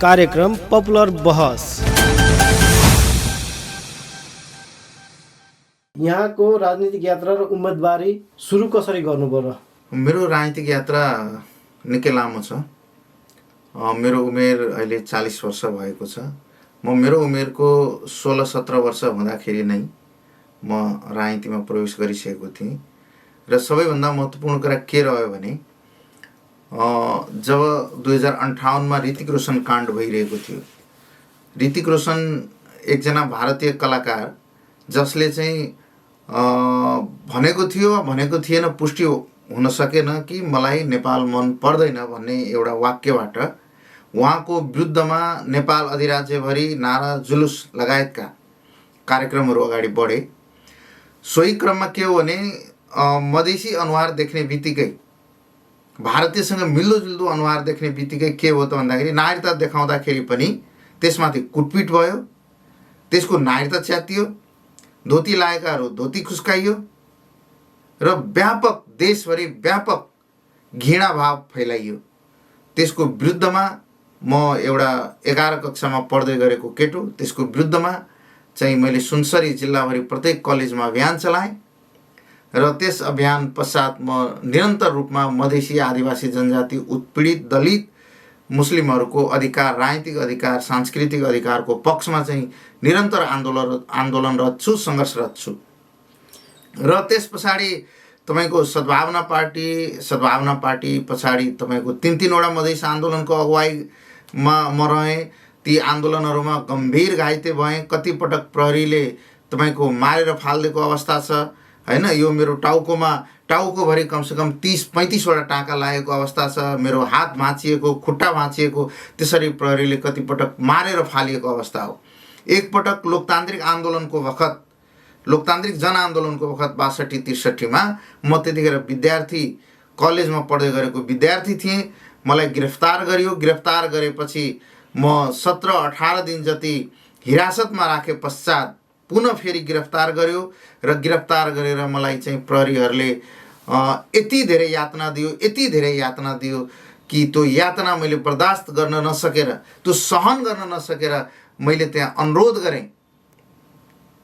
कार्यक्रम पपुलर बहस। यहाँको राजनीतिक यात्रा र उम्मेदवारी सुरु कसरी गर्नुभयो? मेरो राजनीतिक यात्रा निकै लामो छ। मेरो उमेर अहिले 40 वर्ष भएको छ। म मेरो उमेरको 16-17 वर्ष हुँदाखेरि नै म राजनीतिमा प्रवेश गरिसकेको थिएँ र सबैभन्दा महत्त्वपूर्ण कुरा के रह्यो भने जब 2058 मा ऋतिक रोशन काण्ड भइरहेको थियो। ऋतिक रोशन एकजना भारतीय कलाकार जसले चाहिँ भनेको थियो भनेको थिएन, पुष्टि हुन सकेन कि मलाई नेपाल मन पर्दैन भन्ने एउटा वाक्यबाट उहाँको विरुद्धमा नेपाल अधिराज्यभरि नारा जुलुस लगायतका कार्यक्रमहरू अगाडि बढे। सोही क्रममा के हो भने मधेसी अनुहार देख्ने बित्तिकै, भारतीयसँग मिल्दोजुल्दो अनुहार देख्ने बित्तिकै के हो त भन्दाखेरि नागरिकता देखाउँदाखेरि पनि त्यसमाथि कुटपिट भयो, त्यसको नागरिकता च्यातियो, धोती लागेकाहरू धोती खुस्काइयो र व्यापक देशभरि व्यापक घृणा भाव फैलाइयो। त्यसको विरुद्धमा म एउटा 11 कक्षामा पढ्दै गरेको केटो, त्यसको विरुद्धमा चाहिँ मैले सुनसरी जिल्लाभरि प्रत्येक कलेजमा अभियान चलाएँ र त्यस अभियान पश्चात म निरन्तर रूपमा मधेसी आदिवासी जनजाति, उत्पीडित दलित मुस्लिमहरूको अधिकार, राजनीतिक अधिकार, सांस्कृतिक अधिकारको पक्षमा चाहिँ निरन्तर आन्दोलनरत छु, सङ्घर्षरत छु। र त्यस पछाडि तपाईको सद्भावना पार्टी पछाडि तपाईको 3-3 वटा मधेस आन्दोलनको अगुवाईमा म रहेँ। ती आन्दोलनहरूमा गम्भीर घाइते भएँ। कति पटक प्रहरीले तपाईको मारेर फालिदिएको अवस्था छ हैन। यो मेरो टाउकोभरि कमसेकम 30-35 वटा टाँका लागेको अवस्था छ। मेरो हात भाँचिएको, खुट्टा भाँचिएको, त्यसरी प्रहरीले कति पटक मारेर फालिएको अवस्था हो। एकपटक लोकतान्त्रिक जनआन्दोलनको वखत 62-63 मा म त्यतिखेर विद्यार्थी, कलेजमा पढ्दै गरेको विद्यार्थी थिएँ। मलाई गिरफ्तार गरियो। गिरफ्तार गरेपछि म 17-18 दिन जति हिरासतमा राखे पश्चात पुनः फेरि गिरफ्तार गर्यो र गिरफ्तार गरेर मलाई चाहिँ प्रहरीहरूले यति धेरै यातना दियो कि त्यो यातना मैले बर्दाश्त गर्न नसकेर, त्यो सहन गर्न नसकेर मैले त्यहाँ अनुरोध गरेँ।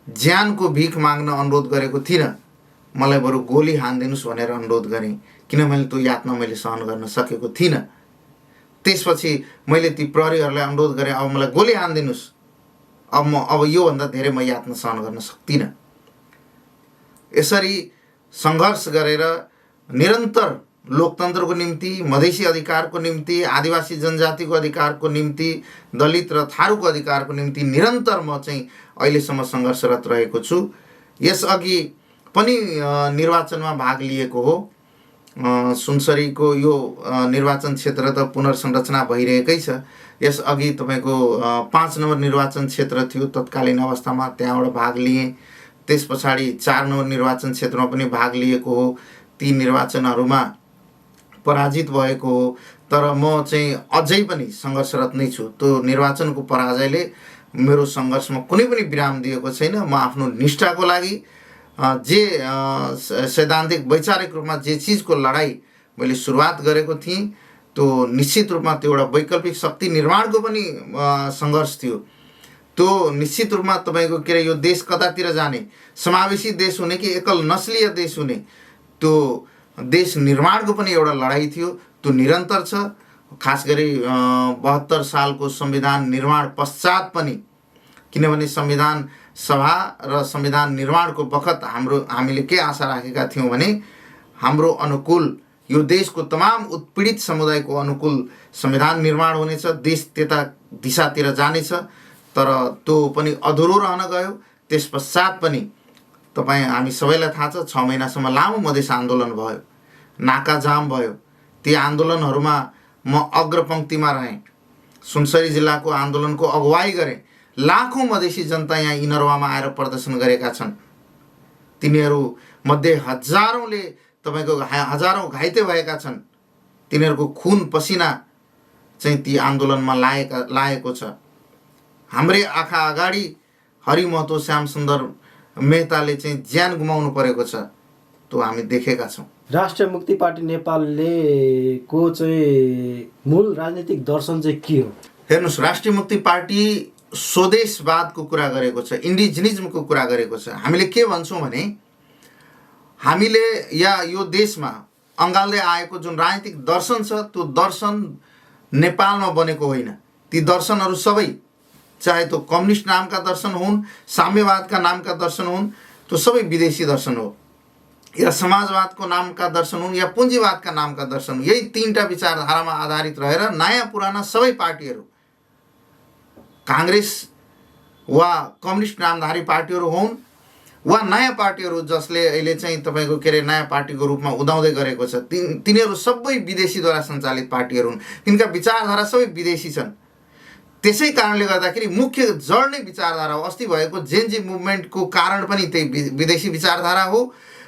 ज्यानको भिख माग्न अनुरोध गरेको थिइनँ, मलाई बरु गोली हानिदिनुस् भनेर अनुरोध गरेँ, किनभने त्यो यातना मैले सहन गर्न सकेको थिइनँ। त्यसपछि मैले ती प्रहरीहरूलाई अनुरोध गरेँ, अब मलाई गोली हानिदिनुस्, अब योभन्दा धेरै म यातना सहन गर्न सक्दिनँ। यसरी सङ्घर्ष गरेर निरन्तर लोकतन्त्रको निम्ति, मधेसी अधिकारको निम्ति, आदिवासी जनजातिको अधिकारको निम्ति, दलित र थारूको अधिकारको निम्ति निरन्तर म चाहिँ अहिलेसम्म सङ्घर्षरत रहेको छु। यसअघि पनि निर्वाचनमा भाग लिएको हो। सुनसरीको यो निर्वाचन क्षेत्र त पुनर्संरचना भइरहेकै छ। यसअघि तपाईँको 5 नम्बर निर्वाचन क्षेत्र थियो तत्कालीन अवस्थामा, त्यहाँबाट भाग लिएँ। त्यस पछाडि 4 नम्बर निर्वाचन क्षेत्रमा पनि भाग लिएको हो। ती निर्वाचनहरूमा पराजित भएको हो, तर म चाहिँ अझै पनि सङ्घर्षरत नै छु। त्यो निर्वाचनको पराजयले मेरो सङ्घर्षमा कुनै पनि विराम दिएको छैन। म आफ्नो निष्ठाको लागि जे सैद्धान्तिक वैचारिक रूपमा जे चिजको लडाइँ मैले सुरुवात गरेको थिएँ, त्यो निश्चित रूपमा त्यो एउटा वैकल्पिक शक्ति निर्माणको पनि सङ्घर्ष थियो। त्यो निश्चित रूपमा तपाईँको के अरे यो देश कतातिर जाने, समावेशी देश हुने कि एकल नस्लीय देश हुने, त्यो देश निर्माणको पनि एउटा लडाइँ थियो। त्यो निरन्तर छ। खास गरी 72 सालको संविधान निर्माण पश्चात पनि, किनभने संविधान सभा र संविधान निर्माणको बखत हामीले के आशा राखेका थियौँ भने हाम्रो अनुकूल, यो देशको तमाम उत्पीडित समुदायको अनुकूल संविधान निर्माण हुनेछ, देश त्यता दिशातिर जानेछ। तर त्यो पनि अधुरो रहन गयो। त्यस पश्चात पनि हामी सबैलाई थाहा छ 6 महिनासम्म लामो मधेस आन्दोलन भयो, नाका जाम भयो। ती आन्दोलनहरूमा म अग्रपङ्क्तिमा रहेँ। सुनसरी जिल्लाको आन्दोलनको अगुवाई गरेँ। लाखौँ मधेसी जनता यहाँ इनरवामा आएर प्रदर्शन गरेका छन्। तिनीहरू मध्ये हजारौँले तपाईँको हजारौँ घाइते भएका छन्। तिनीहरूको खुन पसिना चाहिँ ती आन्दोलनमा लागेको छ। हाम्रै आँखा अगाडि हरि महतो, श्याम सुन्दर मेहताले चाहिँ ज्यान गुमाउनु परेको छ। त्यो हामी देखेका छौँ। राष्ट्रिय मुक्ति पार्टी नेपालले को चाहिँ मूल राजनीतिक दर्शन चाहिँ के हो? हेर्नुहोस्, राष्ट्रिय मुक्ति पार्टी स्वदेशवादको कुरा गरेको छ, इन्डिजिनिजमको कुरा गरेको छ। हामीले के भन्छौँ भने हामीले यो देशमा अँगाल्दै आएको जुन राजनीतिक दर्शन छ त्यो दर्शन नेपालमा बनेको होइन। ती दर्शनहरू सबै, चाहे त्यो कम्युनिस्ट नामका दर्शन हुन्, साम्यवादका नामका दर्शन हुन्, त्यो सबै विदेशी दर्शन हो, या समाजवादको नामका दर्शन हुन्, या पुँजीवादका नामका दर्शन हुन्। यही तीनटा विचारधारामा आधारित रहेर नयाँ पुराना सबै पार्टीहरू, काङ्ग्रेस वा कम्युनिस्ट नामधारी पार्टीहरू हुन् वा नयाँ पार्टीहरू जसले अहिले चाहिँ तपाईँको के अरे नयाँ पार्टीको रूपमा उदाउँदै गरेको छ, तिनीहरू सबै विदेशीद्वारा सञ्चालित पार्टीहरू हुन्। तिनका विचारधारा सबै विदेशी छन्। त्यसै कारणले गर्दाखेरि मुख्य जड नै विचारधारा हो। अस्ति भएको जेनजी मुभमेन्टको कारण पनि त्यही विदेशी विचारधारा हो।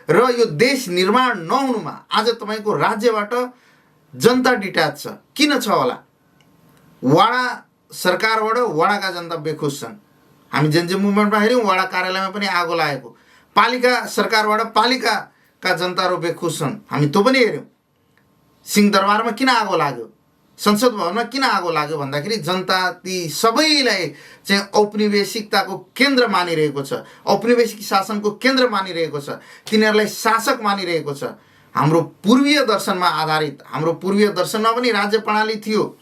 र यो देश निर्माण नहुनुमा आज तपाईँको राज्यबाट जनता डिट्याच छ। किन छ होला? वाडा सरकारबाट वाडाका जनता बेखुस छन्। हामी जेनजी मुभमेन्टमा हेऱ्यौँ, वाडा कार्यालयमा पनि आगो लागेको। पालिका सरकारबाट पालिकाका जनताहरू बेखुस छन्, हामी त्यो पनि हेऱ्यौँ। सिंहदरबारमा किन आगो लाग्यो, संसद भवनमा किन आगो लाग्यो भन्दाखेरि जनता ती सबैलाई चाहिँ औपनिवेशिकताको केन्द्र मानिरहेको छ, औपनिवेशिक शासनको केन्द्र मानिरहेको छ, तिनीहरूलाई शासक मानिरहेको छ। हाम्रो पूर्वीय दर्शनमा आधारित, हाम्रो पूर्वीय दर्शनमा पनि राज्य प्रणाली थियो।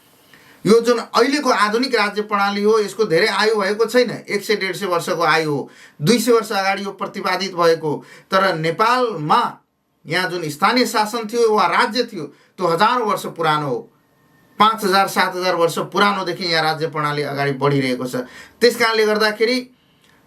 यो जुन अहिलेको आधुनिक राज्य प्रणाली हो यसको धेरै आयु भएको छैन, 100-150 वर्षको आयु हो। 200 वर्ष अगाडि यो प्रतिपादित भएको। तर नेपालमा यहाँ जुन स्थानीय शासन थियो वा राज्य थियो त्यो हजारौँ वर्ष पुरानो हो। 5000-7000 वर्ष पुरानोदेखि यहाँ राज्य प्रणाली अगाडि बढिरहेको छ। त्यस कारणले गर्दाखेरि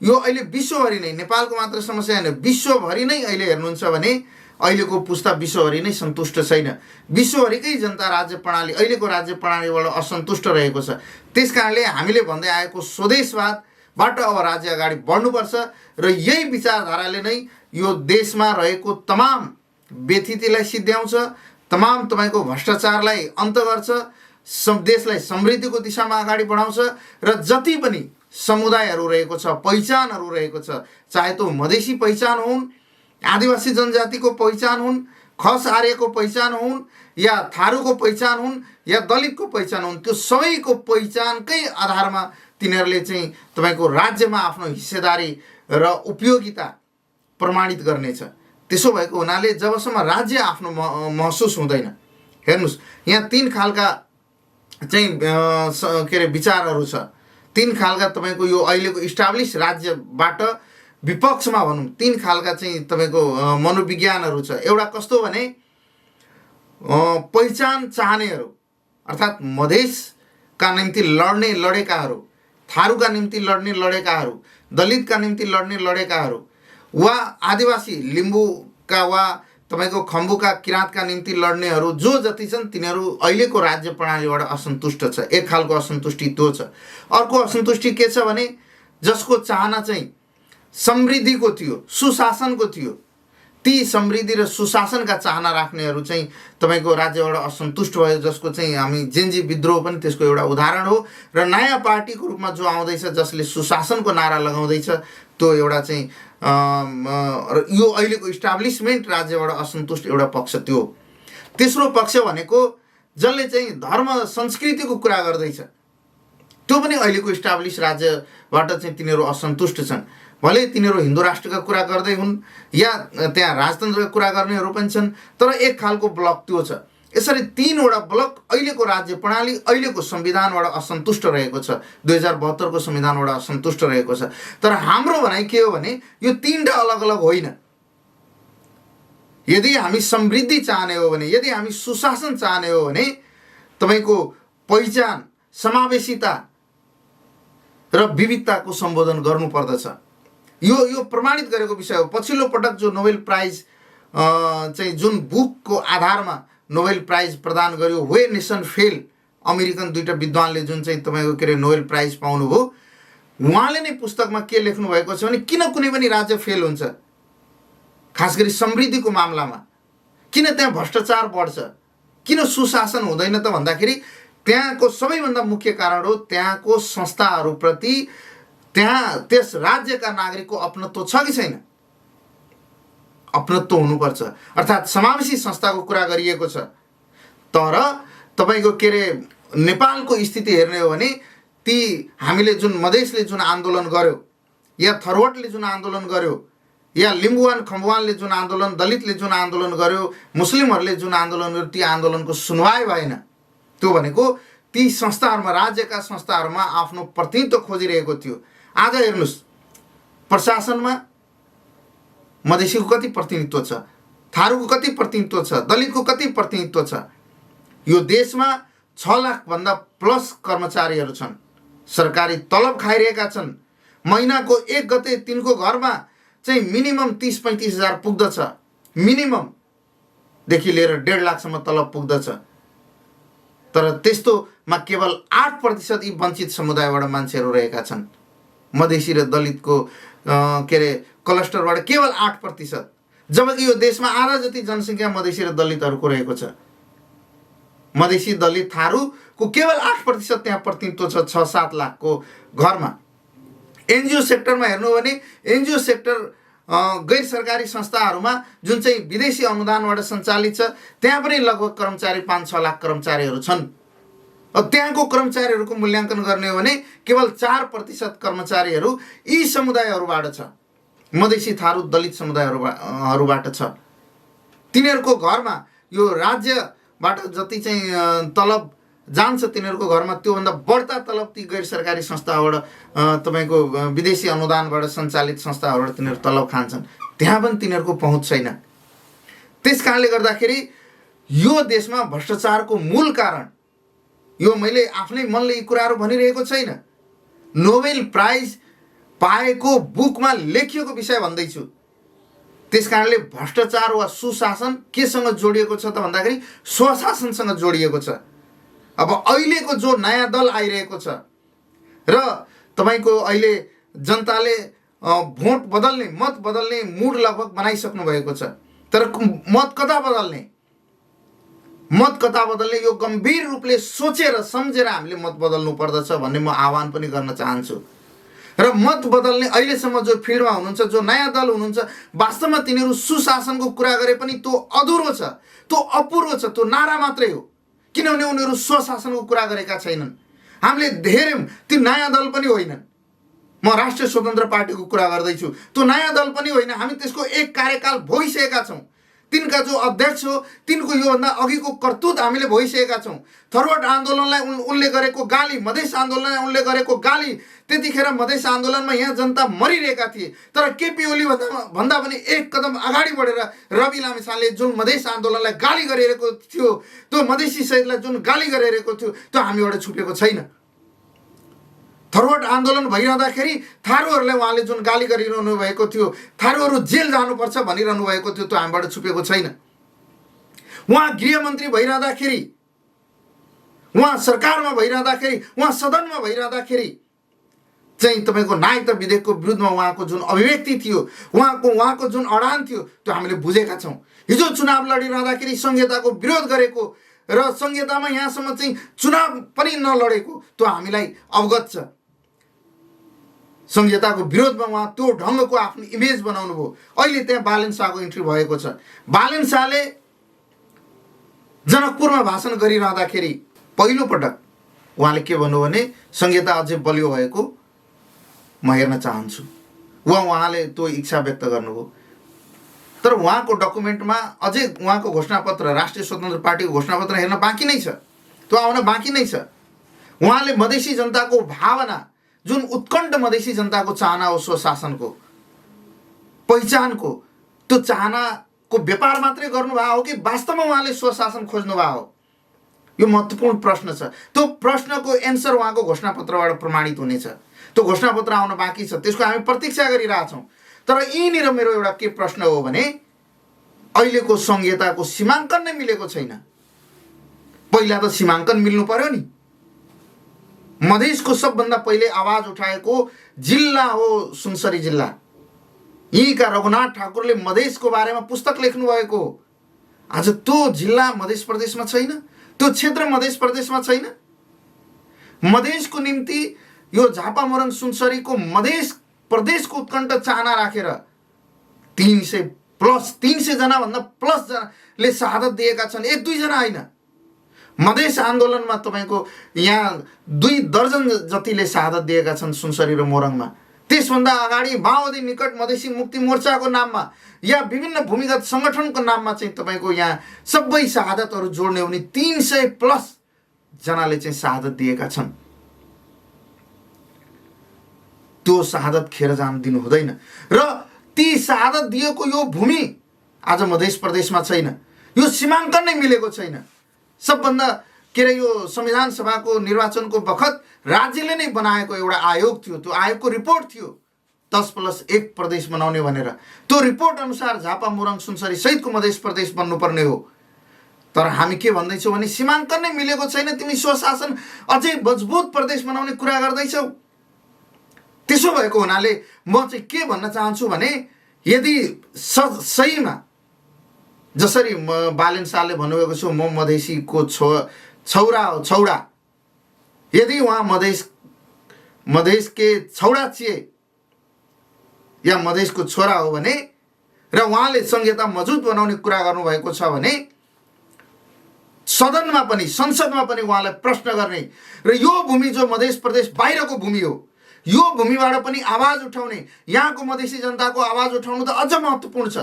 यो अहिले विश्वभरि नै, नेपालको मात्र समस्या होइन, विश्वभरि नै अहिले हेर्नुहुन्छ भने अहिलेको पुस्ता विश्वभरि नै सन्तुष्ट छैन। विश्वभरिकै जनता राज्य प्रणाली, अहिलेको राज्य प्रणालीबाट असन्तुष्ट रहेको छ। त्यस कारणले हामीले भन्दै आएको स्वदेशवादबाट अब राज्य अगाडि बढ्नुपर्छ र यही विचारधाराले नै यो देशमा रहेको तमाम व्यथितिलाई सिद्ध्याउँछ, तमाम तपाईँको भ्रष्टाचारलाई अन्त गर्छ, देशलाई समृद्धिको दिशामा अगाडि बढाउँछ। र जति पनि समुदायहरू रहेको छ, पहिचानहरू रहेको छ, चाहे त्यो मधेसी पहिचान हुन्, आदिवासी जनजातिको पहिचान हुन्, खस आर्यको पहिचान हुन्, या थारूको पहिचान हुन्, या दलितको पहिचान हुन्, त्यो सबैको पहिचानकै आधारमा तिनीहरूले चाहिँ तपाईँको राज्यमा आफ्नो हिस्सेदारी र उपयोगिता प्रमाणित गर्नेछ। त्यसो भएको हुनाले जबसम्म राज्य आफ्नो महसुस हुँदैन, हेर्नुहोस् यहाँ 3 खालका चाहिँ के अरे विचारहरू छ। 3 खालका तपाईँको यो अहिलेको इस्टाब्लिस राज्यबाट विपक्षमा भनौँ 3 खालका चाहिँ तपाईँको मनोविज्ञानहरू छ। एउटा कस्तो भने पहिचान चाहनेहरू, अर्थात् मधेसका निम्ति लडेकाहरू, थारूका निम्ति लडेकाहरू, दलितका निम्ति लडेकाहरू, वा आदिवासी लिम्बूका वा तपाईँको खम्बुका किराँतका निम्ति लड्नेहरू जो जति छन् तिनीहरू अहिलेको राज्य प्रणालीबाट असन्तुष्ट छ। एक खालको असन्तुष्टि त्यो छ। अर्को असन्तुष्टि के छ भने जसको चाहना चाहिँ समृद्धिको थियो, सुशासनको थियो, ती समृद्धि र सुशासनका चाहना राख्नेहरू चाहिँ तपाईँको राज्यबाट असन्तुष्ट भयो, जसको चाहिँ हामी जेनजी विद्रोह पनि त्यसको एउटा उदाहरण हो। र नयाँ पार्टीको रूपमा जो आउँदैछ जसले सुशासनको नारा लगाउँदैछ त्यो एउटा चाहिँ यो अहिलेको इस्टाब्लिसमेन्ट राज्यबाट असन्तुष्ट एउटा पक्ष त्यो। तेस्रो पक्ष भनेको जसले चाहिँ धर्म संस्कृतिको कुरा गर्दैछ त्यो पनि अहिलेको इस्टाब्लिस राज्यबाट चाहिँ तिनीहरू असन्तुष्ट छन्। भले तिनीहरू हिन्दू राष्ट्रका कुरा गर्दै हुन् या त्यहाँ राजतन्त्रका कुरा गर्नेहरू पनि छन्, तर एक खालको ब्लक त्यो छ। यसरी 3वटा ब्लक अहिलेको राज्य प्रणाली, अहिलेको संविधानबाट असन्तुष्ट रहेको छ, 2072 को संविधानबाट असन्तुष्ट रहेको छ। तर हाम्रो भनाइ के हो भने यो 3टा अलग अलग होइन। यदि हामी समृद्धि चाहने हो भने, यदि हामी सुशासन चाहने हो भने तपाईँको पहिचान, समावेशिता र विविधताको सम्बोधन गर्नुपर्दछ। यो प्रमाणित गरेको विषय हो। पछिल्लो पटक जो नोबेल प्राइज चाहिँ जुन बुकको आधारमा नोबेल प्राइज प्रदान गर्यो, वे नेसन फेल, अमेरिकन 2टा विद्वानले जुन चाहिँ तपाईँको के अरे नोबेल प्राइज पाउनुभयो, उहाँले नै पुस्तकमा के लेख्नु भएको छ भने किन कुनै पनि राज्य फेल हुन्छ, खास गरी समृद्धिको मामलामा किन त्यहाँ भ्रष्टाचार बढ्छ, किन सुशासन हुँदैन त भन्दाखेरि त्यहाँको सबैभन्दा मुख्य कारण हो त्यहाँको संस्थाहरूप्रति त्यहाँ त्यस राज्यका नागरिकको अपनत्व छ कि छैन। अपनत्व हुनुपर्छ, अर्थात् समावेशी संस्थाको कुरा गरिएको छ। तर तपाईँको के अरे नेपालको स्थिति हेर्ने हो भने ती हामीले जुन मधेसले जुन आन्दोलन गर्यो या थरवटले जुन आन्दोलन गर्यो या लिम्बुवान खम्बुवानले जुन आन्दोलन, दलितले जुन आन्दोलन गर्यो, मुस्लिमहरूले जुन आन्दोलन गर्यो, ती आन्दोलनको सुनवाई भएन। त्यो भनेको ती संस्थाहरूमा, राज्यका संस्थाहरूमा आफ्नो प्रतिनिधित्व खोजिरहेको थियो। आज हेर्नुहोस्, प्रशासनमा मधेसीको कति प्रतिनिधित्व छ, थारूको कति प्रतिनिधित्व छ, दलितको कति प्रतिनिधित्व छ। यो देशमा 6 लाखभन्दा प्लस कर्मचारीहरू छन्, सरकारी तलब खाइरहेका छन्। महिनाको 1 गते तिनको घरमा चाहिँ मिनिमम 30-35 हजार पुग्दछ, मिनिममदेखि लिएर 1.5 लाखसम्म तलब पुग्दछ। तर त्यस्तोमा केवल 8% यी वञ्चित समुदायबाट मान्छेहरू रहेका छन्। मधेसी र दलितको के अरे क्लस्टरबाट केवल 8%, जबकि यो देशमा आधा जति जनसङ्ख्या मधेसी र दलितहरूको रहेको छ। मधेसी, दलित, थारूको केवल 8% त्यहाँ प्रतिनिधित्व छ 6-7 लाखको घरमा। एनजिओ सेक्टरमा हेर्नु हो भने एनजिओ सेक्टर गैर सरकारी संस्थाहरूमा जुन चाहिँ विदेशी अनुदानबाट सञ्चालित छ, त्यहाँ पनि लगभग कर्मचारी 5-6 लाख कर्मचारीहरू छन्। त्यहाँको कर्मचारीहरूको मूल्याङ्कन गर्ने हो भने केवल 4% कर्मचारीहरू यी समुदायहरूबाट छ, मधेसी, थारू, दलित समुदायहरूबाट छ। तिनीहरूको घरमा यो राज्यबाट जति चाहिँ तलब जान्छ तिनीहरूको घरमा, त्योभन्दा बढ्ता तलब ती गैर सरकारी संस्थाबाट, तपाईँको विदेशी अनुदानबाट सञ्चालित संस्थाहरूबाट तिनीहरू तलब खान्छन्। त्यहाँ पनि तिनीहरूको पहुँच छैन। त्यस कारणले गर्दाखेरि यो देशमा भ्रष्टाचारको मूल कारण, यो मैले आफ्नै मनले यी कुराहरू भनिरहेको छैन, नोबेल प्राइज पाएको बुकमा लेखिएको विषय भन्दैछु। त्यस कारणले भ्रष्टाचार वा सुशासन केसँग जोडिएको छ त भन्दाखेरि स्वशासनसँग जोडिएको छ। अब अहिलेको जो नयाँ दल आइरहेको छ र तपाईँको अहिले जनताले भोट बदल्ने, मत बदल्ने मुड लगभग बनाइसक्नु भएको छ। तर मत कता बदल्ने, मत कता बदल्ने यो गम्भीर रूपले सोचेर सम्झेर हामीले मत बदल्नु पर्दछ भन्ने म आह्वान पनि गर्न चाहन्छु। र मत बदल्ने अहिलेसम्म जो फिल्डमा हुनुहुन्छ, जो नयाँ दल हुनुहुन्छ, वास्तवमा तिनीहरू सुशासनको कुरा गरे पनि त्यो अधुरो छ, त्यो अपुरो छ, त्यो नारा मात्रै हो। किनभने उनीहरू स्वशासनको कुरा गरेका छैनन्। हामीले धेरै, ती नयाँ दल पनि होइनन्। म राष्ट्रिय स्वतन्त्र पार्टीको कुरा गर्दैछु, त्यो नयाँ दल पनि होइन। हामी त्यसको 1 कार्यकाल भोगिसकेका छौँ। तिनका जो अध्यक्ष हो तिनको योभन्दा अघिको करतुत हामीले भोगिसकेका छौँ। थरवट आन्दोलनलाई उनले गरेको गाली, मधेस आन्दोलनलाई उनले गरेको गाली, त्यतिखेर मधेस आन्दोलनमा यहाँ जनता मरिरहेका थिए। तर केपी ओली भन्दा पनि 1 कदम अगाडि बढेर रवि लामिछानेले जुन मधेस आन्दोलनलाई गाली गरिरहेको थियो, त्यो मधेसी सहितलाई जुन गाली गरिरहेको थियो, त्यो हामीबाट छुपेको छैन। थरवट आन्दोलन भइरहँदाखेरि थारूहरूलाई उहाँले जुन गाली गरिरहनु भएको थियो, थारूहरू जेल जानुपर्छ भनिरहनु भएको थियो, त्यो हामीबाट छुपेको छैन। उहाँ गृहमन्त्री भइरहँदाखेरि, उहाँ सरकारमा भइरहँदाखेरि, उहाँ सदनमा भइरहँदाखेरि चाहिँ तपाईँको नागरिकता विधेयकको विरुद्धमा उहाँको जुन अभिव्यक्ति थियो, उहाँको जुन अडान थियो, त्यो हामीले बुझेका छौँ। हिजो चुनाव लडिरहँदाखेरि संहिताको विरोध गरेको र संहितामा यहाँसम्म चाहिँ चुनाव पनि नलडेको त्यो हामीलाई अवगत छ। संहिताको विरोधमा उहाँ त्यो ढङ्गको आफ्नो इमेज बनाउनु भयो। अहिले त्यहाँ बालेन शाहको इन्ट्री भएको छ। बालेन शाहले जनकपुरमा भाषण गरिरहँदाखेरि पहिलोपटक उहाँले के भन्नु भने संहिता अझै बलियो भएको म हेर्न चाहन्छु। उहाँले त्यो इच्छा व्यक्त गर्नुभयो। तर उहाँको डकुमेन्टमा अझै उहाँको घोषणापत्र, राष्ट्रिय स्वतन्त्र पार्टीको घोषणापत्र हेर्न बाँकी नै छ, त्यो आउन बाँकी नै छ। उहाँले मधेसी जनताको भावना, जुन उत्कण्ठ मधेसी जनताको चाहना हो स्वशासनको, पहिचानको, त्यो चाहनाको व्यापार मात्रै गर्नुभएको हो कि वास्तवमा उहाँले स्वशासन खोज्नुभएको हो? यो महत्त्वपूर्ण प्रश्न छ। त्यो प्रश्नको एन्सर उहाँको घोषणापत्रबाट प्रमाणित हुनेछ। त्यो घोषणापत्र आउन बाँकी छ, त्यसको हामी प्रतीक्षा गरिरहेछौँ। तर यहीँनिर मेरो एउटा के प्रश्न हो भने अहिलेको संहिताको सीमाङ्कन नै मिलेको छैन। पहिला त सीमाङ्कन मिल्नु पर्यो नि। मधेसको सबभन्दा पहिले आवाज उठाएको जिल्ला हो सुनसरी जिल्ला। यहीँका रघुनाथ ठाकुरले मधेसको बारेमा पुस्तक लेख्नु भएको हो। आज त्यो जिल्ला मधेस प्रदेशमा छैन, त्यो क्षेत्र मधेस प्रदेशमा छैन। मधेसको निम्ति यो झापा मोरङ सुनसरीको मधेस प्रदेशको उत्कण्ठ चाहना राखेर 300 जना भन्दा प्लस जनाले शहादत दिएका छन्। 1-2 जना होइन। मधेस आन्दोलनमा तपाईँको यहाँ 2 दर्जन जतिले शहादत दिएका छन् सुनसरी र मोरङमा। त्यसभन्दा अगाडि माओवादी निकट मधेसी मुक्ति मोर्चाको नाममा या विभिन्न भूमिगत सङ्गठनको नाममा चाहिँ तपाईँको यहाँ सबै शहादतहरू जोड्ने हो भने 300+ जनाले चाहिँ शहादत दिएका छन्। त्यो शहादत खेर जान दिनु हुँदैन र ती शहादत दिएको यो भूमि आज मधेस प्रदेशमा छैन। यो सीमाङ्कन नै मिलेको छैन। सबभन्दा के अरे यो संविधान सभाको निर्वाचनको बखत राज्यले नै बनाएको एउटा आयोग थियो। त्यो आयोगको रिपोर्ट थियो 10+1 प्रदेश बनाउने भनेर। त्यो रिपोर्ट अनुसार झापा मोरङ सुनसरी सहितको मधेस प्रदेश बन्नुपर्ने हो। तर हामी के भन्दैछौँ भने सीमाङ्कन नै मिलेको छैन, तिमी स्वशासन अझै मजबुत प्रदेश बनाउने कुरा गर्दैछौ। त्यसो भएको हुनाले म चाहिँ के भन्न चाहन्छु भने यदि सहीमा जसरी बालेन शाहले भन्नुभएको छ म मधेसीको छौरा हो छौडा, यदि उहाँ मधेस के छौडा छिए या मधेसको छोरा हो भने र उहाँले संहिता मजबुत बनाउने कुरा गर्नुभएको छ भने सदनमा पनि संसदमा पनि उहाँलाई प्रश्न गर्ने र यो भूमि जो मधेस प्रदेश बाहिरको भूमि हो यो भूमिबाट पनि आवाज उठाउने, यहाँको मधेसी जनताको आवाज उठाउनु त अझ महत्त्वपूर्ण छ।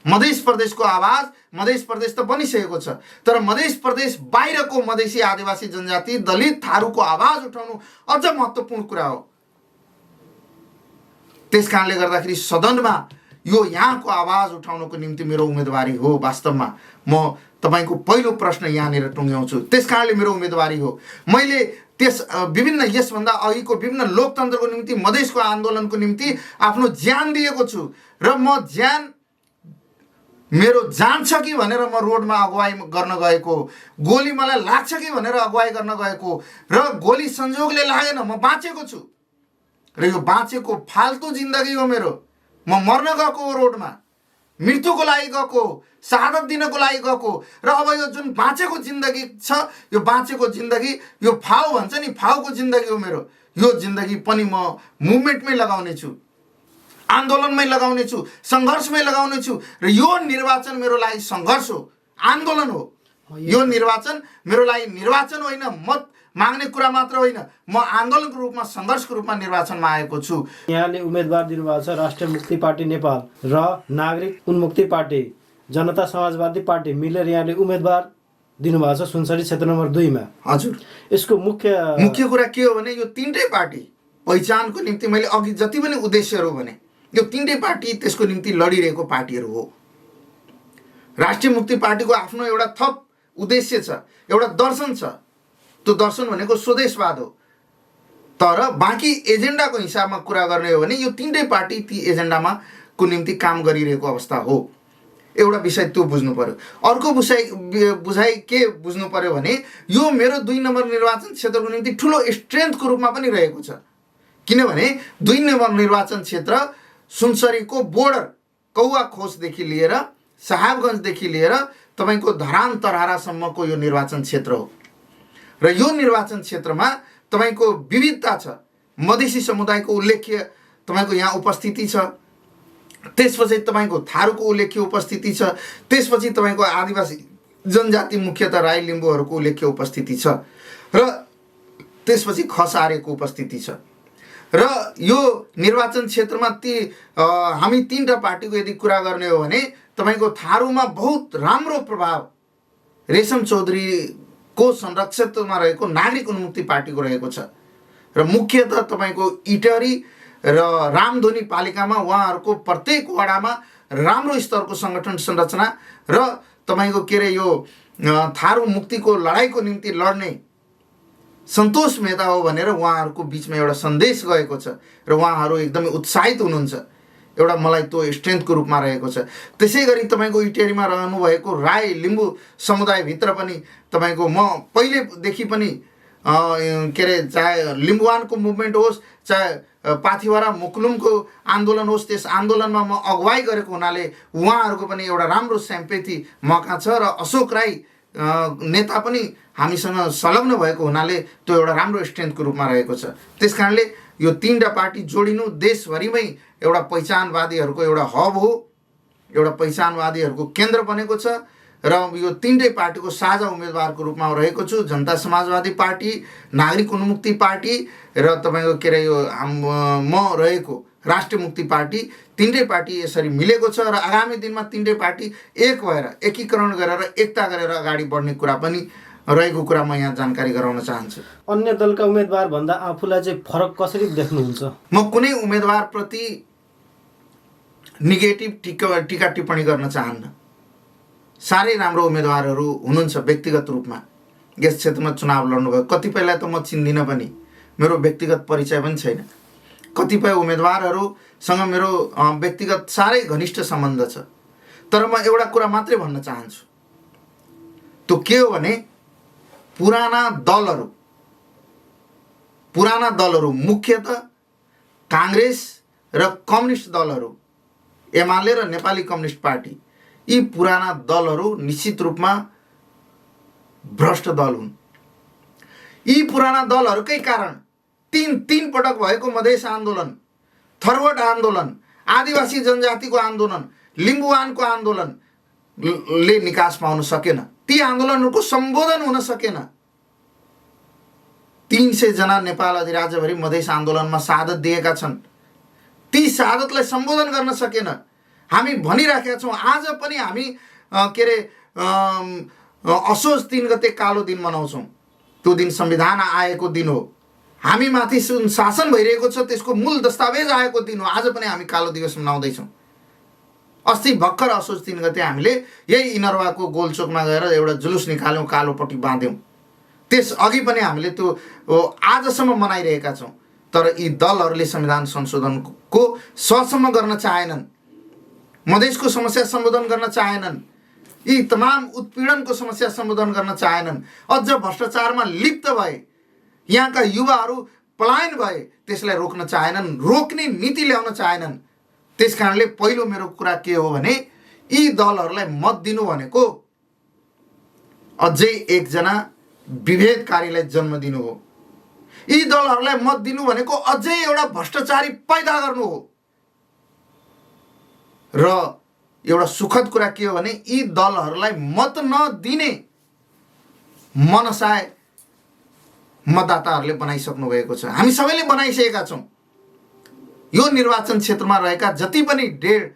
मधेस प्रदेशको आवाज मधेस प्रदेश त बनिसकेको छ, तर मधेस प्रदेश बाहिरको मधेसी आदिवासी जनजाति दलित थारूको आवाज उठाउनु अझ महत्त्वपूर्ण कुरा हो। त्यस कारणले गर्दाखेरि सदनमा यो यहाँको आवाज उठाउनको निम्ति मेरो उम्मेदवारी हो। वास्तवमा म तपाईको पहिलो प्रश्न यहाँनिर टुङ्ग्याउँछु। त्यस कारणले मेरो उम्मेदवारी हो। मैले विभिन्न यसभन्दा अघिको विभिन्न लोकतन्त्रको निम्ति मधेसको आन्दोलनको निम्ति आफ्नो ज्यान दिएको छु र म ज्यान मेरो जान्छ कि भनेर म रोडमा अगुवाई गर्न गएको, गोली मलाई लाग्छ कि भनेर अगुवाई गर्न गएको र गोली संजोगले लागेन, म बाँचेको छु र यो बाँचेको फाल्तु जिन्दगी हो मेरो। म मर्न गएको हो रोडमा, मृत्युको लागि गएको, शहादत दिनको लागि गएको र अब यो जुन बाँचेको जिन्दगी छ यो बाँचेको जिन्दगी यो फाउ भन्छ नि फाउको जिन्दगी हो मेरो। यो जिन्दगी पनि म मुभमेन्टमै लगाउने छु, आन्दोलनमै लगाउने छु, सङ्घर्षमै लगाउने छु र यो निर्वाचन मेरो लागि सङ्घर्ष हो, आन्दोलन हो। यो निर्वाचन मेरो लागि निर्वाचन होइन, मत माग्ने कुरा मात्र होइन, म आन्दोलनको रूपमा सङ्घर्षको रूपमा निर्वाचनमा आएको छु। यहाँले उम्मेदवार दिनुभएको छ राष्ट्रिय मुक्ति पार्टी नेपाल र नागरिक उन्मुक्ति पार्टी जनता समाजवादी पार्टी मिलेर यहाँले उम्मेदवार दिनुभएको छ सुनसरी क्षेत्र नम्बर 2 मा। हजुर, यसको मुख्य कुरा के हो भने यो तीनटै पार्टी पहिचानको निम्ति मैले अघि जति पनि उद्देश्यहरू भने यो तीनटै पार्टी त्यसको निम्ति लडिरहेको पार्टीहरू हो। राष्ट्रिय मुक्ति पार्टीको आफ्नो एउटा थप उद्देश्य छ, एउटा दर्शन छ। त्यो दर्शन भनेको स्वदेशवाद हो। तर बाँकी एजेन्डाको हिसाबमा कुरा गर्ने हो भने यो तीनटै पार्टी ती एजेन्डामा को निम्ति काम गरिरहेको अवस्था हो। एउटा विषय त्यो बुझ्नु पर्यो। अर्को बुझाइ के बुझ्नु पर्यो भने यो मेरो 2 नम्बर निर्वाचन क्षेत्रको निम्ति ठुलो स्ट्रेन्थको रूपमा पनि रहेको छ। किनभने 2 नम्बर निर्वाचन क्षेत्र सुनसरीको बोर्डर कौवा खोजदेखि लिएर साहेबगञ्जदेखि लिएर तपाईको धरान तरहारासम्मको यो निर्वाचन क्षेत्र हो र यो निर्वाचन क्षेत्रमा तपाईको विविधता छ। मधेसी समुदायको उल्लेख्य तपाईको यहाँ उपस्थिति छ, त्यसपछि तपाईको थारूको उल्लेख्य उपस्थिति छ, त्यसपछि तपाईको आदिवासी जनजाति मुख्यतः राई लिम्बूहरूको उल्लेख्य उपस्थिति छ र त्यसपछि खसारेको उपस्थिति छ। र यो निर्वाचन क्षेत्रमा हामी 3टा पार्टीको यदि कुरा गर्ने हो भने तपाईको थारूमा बहुत राम्रो प्रभाव रेशम चौधरीको संरक्षकत्वमा रहेको नागरिक उन्मुक्ति पार्टीको रहेको छ र मुख्यतः तपाईको इटरी र रामधुनी पालिकामा उहाँहरूको प्रत्येक वडामा राम्रो स्तरको सङ्गठन संरचना र तपाईको के अरे यो थारू मुक्तिको लडाइँको निम्ति लड्ने सन्तोष मेहता हो भनेर उहाँहरूको बिचमा एउटा सन्देश गएको छ र उहाँहरू एकदमै उत्साहित हुनुहुन्छ। एउटा मलाई त्यो स्ट्रेन्थको रूपमा रहेको छ। त्यसै गरी तपाईको इटेरीमा रहनुभएको राई लिम्बू समुदायभित्र पनि तपाईको म पहिलेदेखि पनि के अरे चाहे लिम्बुवानको मुभमेन्ट होस् चाहे पाथिवारा मुक्लुमको आन्दोलन होस् त्यस आन्दोलनमा म अगुवाई गरेको हुनाले उहाँहरूको पनि एउटा राम्रो स्याम्पेथी मका छ र अशोक राई नेता पनि हामीसँग संलग्न भएको हुनाले त्यो एउटा राम्रो स्ट्रेन्थको रूपमा रहेको छ। त्यस कारणले यो 3टा पार्टी जोडिनु देशभरिमै एउटा पहिचानवादीहरूको एउटा हब हो, एउटा पहिचानवादीहरूको केन्द्र बनेको छ र यो तीनटै पार्टीको साझा उम्मेदवारको रूपमा रहेको छु। जनता समाजवादी पार्टी, नागरिक उन्मुक्ति पार्टी र तपाईँको के अरे यो म रहेको राष्ट्रिय मुक्ति पार्टी, तीनटै पार्टी यसरी मिलेको छ र आगामी दिनमा तीनटै पार्टी एक भएर एकीकरण गरेर एकता गरेर अगाडि बढ्ने कुरा पनि रहेको कुरा म यहाँ जानकारी गराउन चाहन्छु। अन्य दलका उम्मेदवार भन्दा आफूलाई चाहिँ फरक कसरी देख्नुहुन्छ? म कुनै उम्मेदवारप्रति नेगेटिभ टिका टिप्पणी गर्न चाहन्न। साह्रै राम्रो उम्मेदवारहरू हुनुहुन्छ व्यक्तिगत रूपमा यस क्षेत्रमा चुनाव लड्नुभयो। कतिपयलाई त म चिन्दिनँ पनि, मेरो व्यक्तिगत परिचय पनि छैन। कतिपय उम्मेदवारहरूसँग मेरो व्यक्तिगत साह्रै घनिष्ठ सम्बन्ध छ। तर म एउटा कुरा मात्रै भन्न चाहन्छु, त्यो के हो भने पुराना दलहरू मुख्यतः काङ्ग्रेस र कम्युनिस्ट दलहरू, एमाले र नेपाली कम्युनिस्ट पार्टी, यी पुराना दलहरू निश्चित रूपमा भ्रष्ट दल हुन्। यी पुराना दलहरूकै कारण तीन पटक भएको मधेस आन्दोलन, थरवट आन्दोलन, आदिवासी जनजातिको आन्दोलन, लिम्बुवानको आन्दोलनले निकास पाउन सकेन। ती आन्दोलनहरूको सम्बोधन हुन सकेन। 300 जना नेपाल अधिराज्यभरि मधेस आन्दोलनमा शहादत दिएका छन्। ती शहादतलाई सम्बोधन गर्न सकेन। हामी भनिराखेका छौँ, आज पनि हामी के अरे असोज 3 गते कालो दिन मनाउँछौँ। त्यो दिन संविधान आएको दिन हो। हामी माथि शासन भइरहेको छ, त्यसको मूल दस्तावेज आएको दिन हो। आज पनि हामी कालो दिवस मनाउँदैछौँ। अस्ति भर्खर असोज 3 गते हामीले यही इनरवाको गोलचोकमा गएर एउटा जुलुस निकाल्यौँ, कालोपट्टि बाँध्यौँ। त्यस अघि पनि हामीले त्यो आजसम्म मनाइरहेका छौँ। तर यी दलहरूले संविधान संशोधनको ससम्म गर्न चाहेनन्, मधेसको समस्या सम्बोधन गर्न चाहेनन्, यी तमाम उत्पीडनको समस्या सम्बोधन गर्न चाहेनन्। अझ भ्रष्टाचारमा लिप्त भए, यहाँका युवाहरू पलायन भए, त्यसलाई रोक्न चाहेनन्, रोक्ने नीति ल्याउन चाहेनन्। त्यस कारणले पहिलो मेरो कुरा के हो भने यी दलहरूलाई मत दिनु भनेको अझै एकजना विभेदकारीलाई जन्म दिनु हो। यी दलहरूलाई मत दिनु भनेको अझै एउटा भ्रष्टाचारी पैदा गर्नु हो। र एउटा सुखद कुरा के हो भने यी दलहरूलाई मत नदिने मनसाय मतदाताहरूले बनाइसक्नु भएको छ। हामी सबैले बनाइसकेका छौँ। यो निर्वाचन क्षेत्रमा रहेका जति पनि 1.5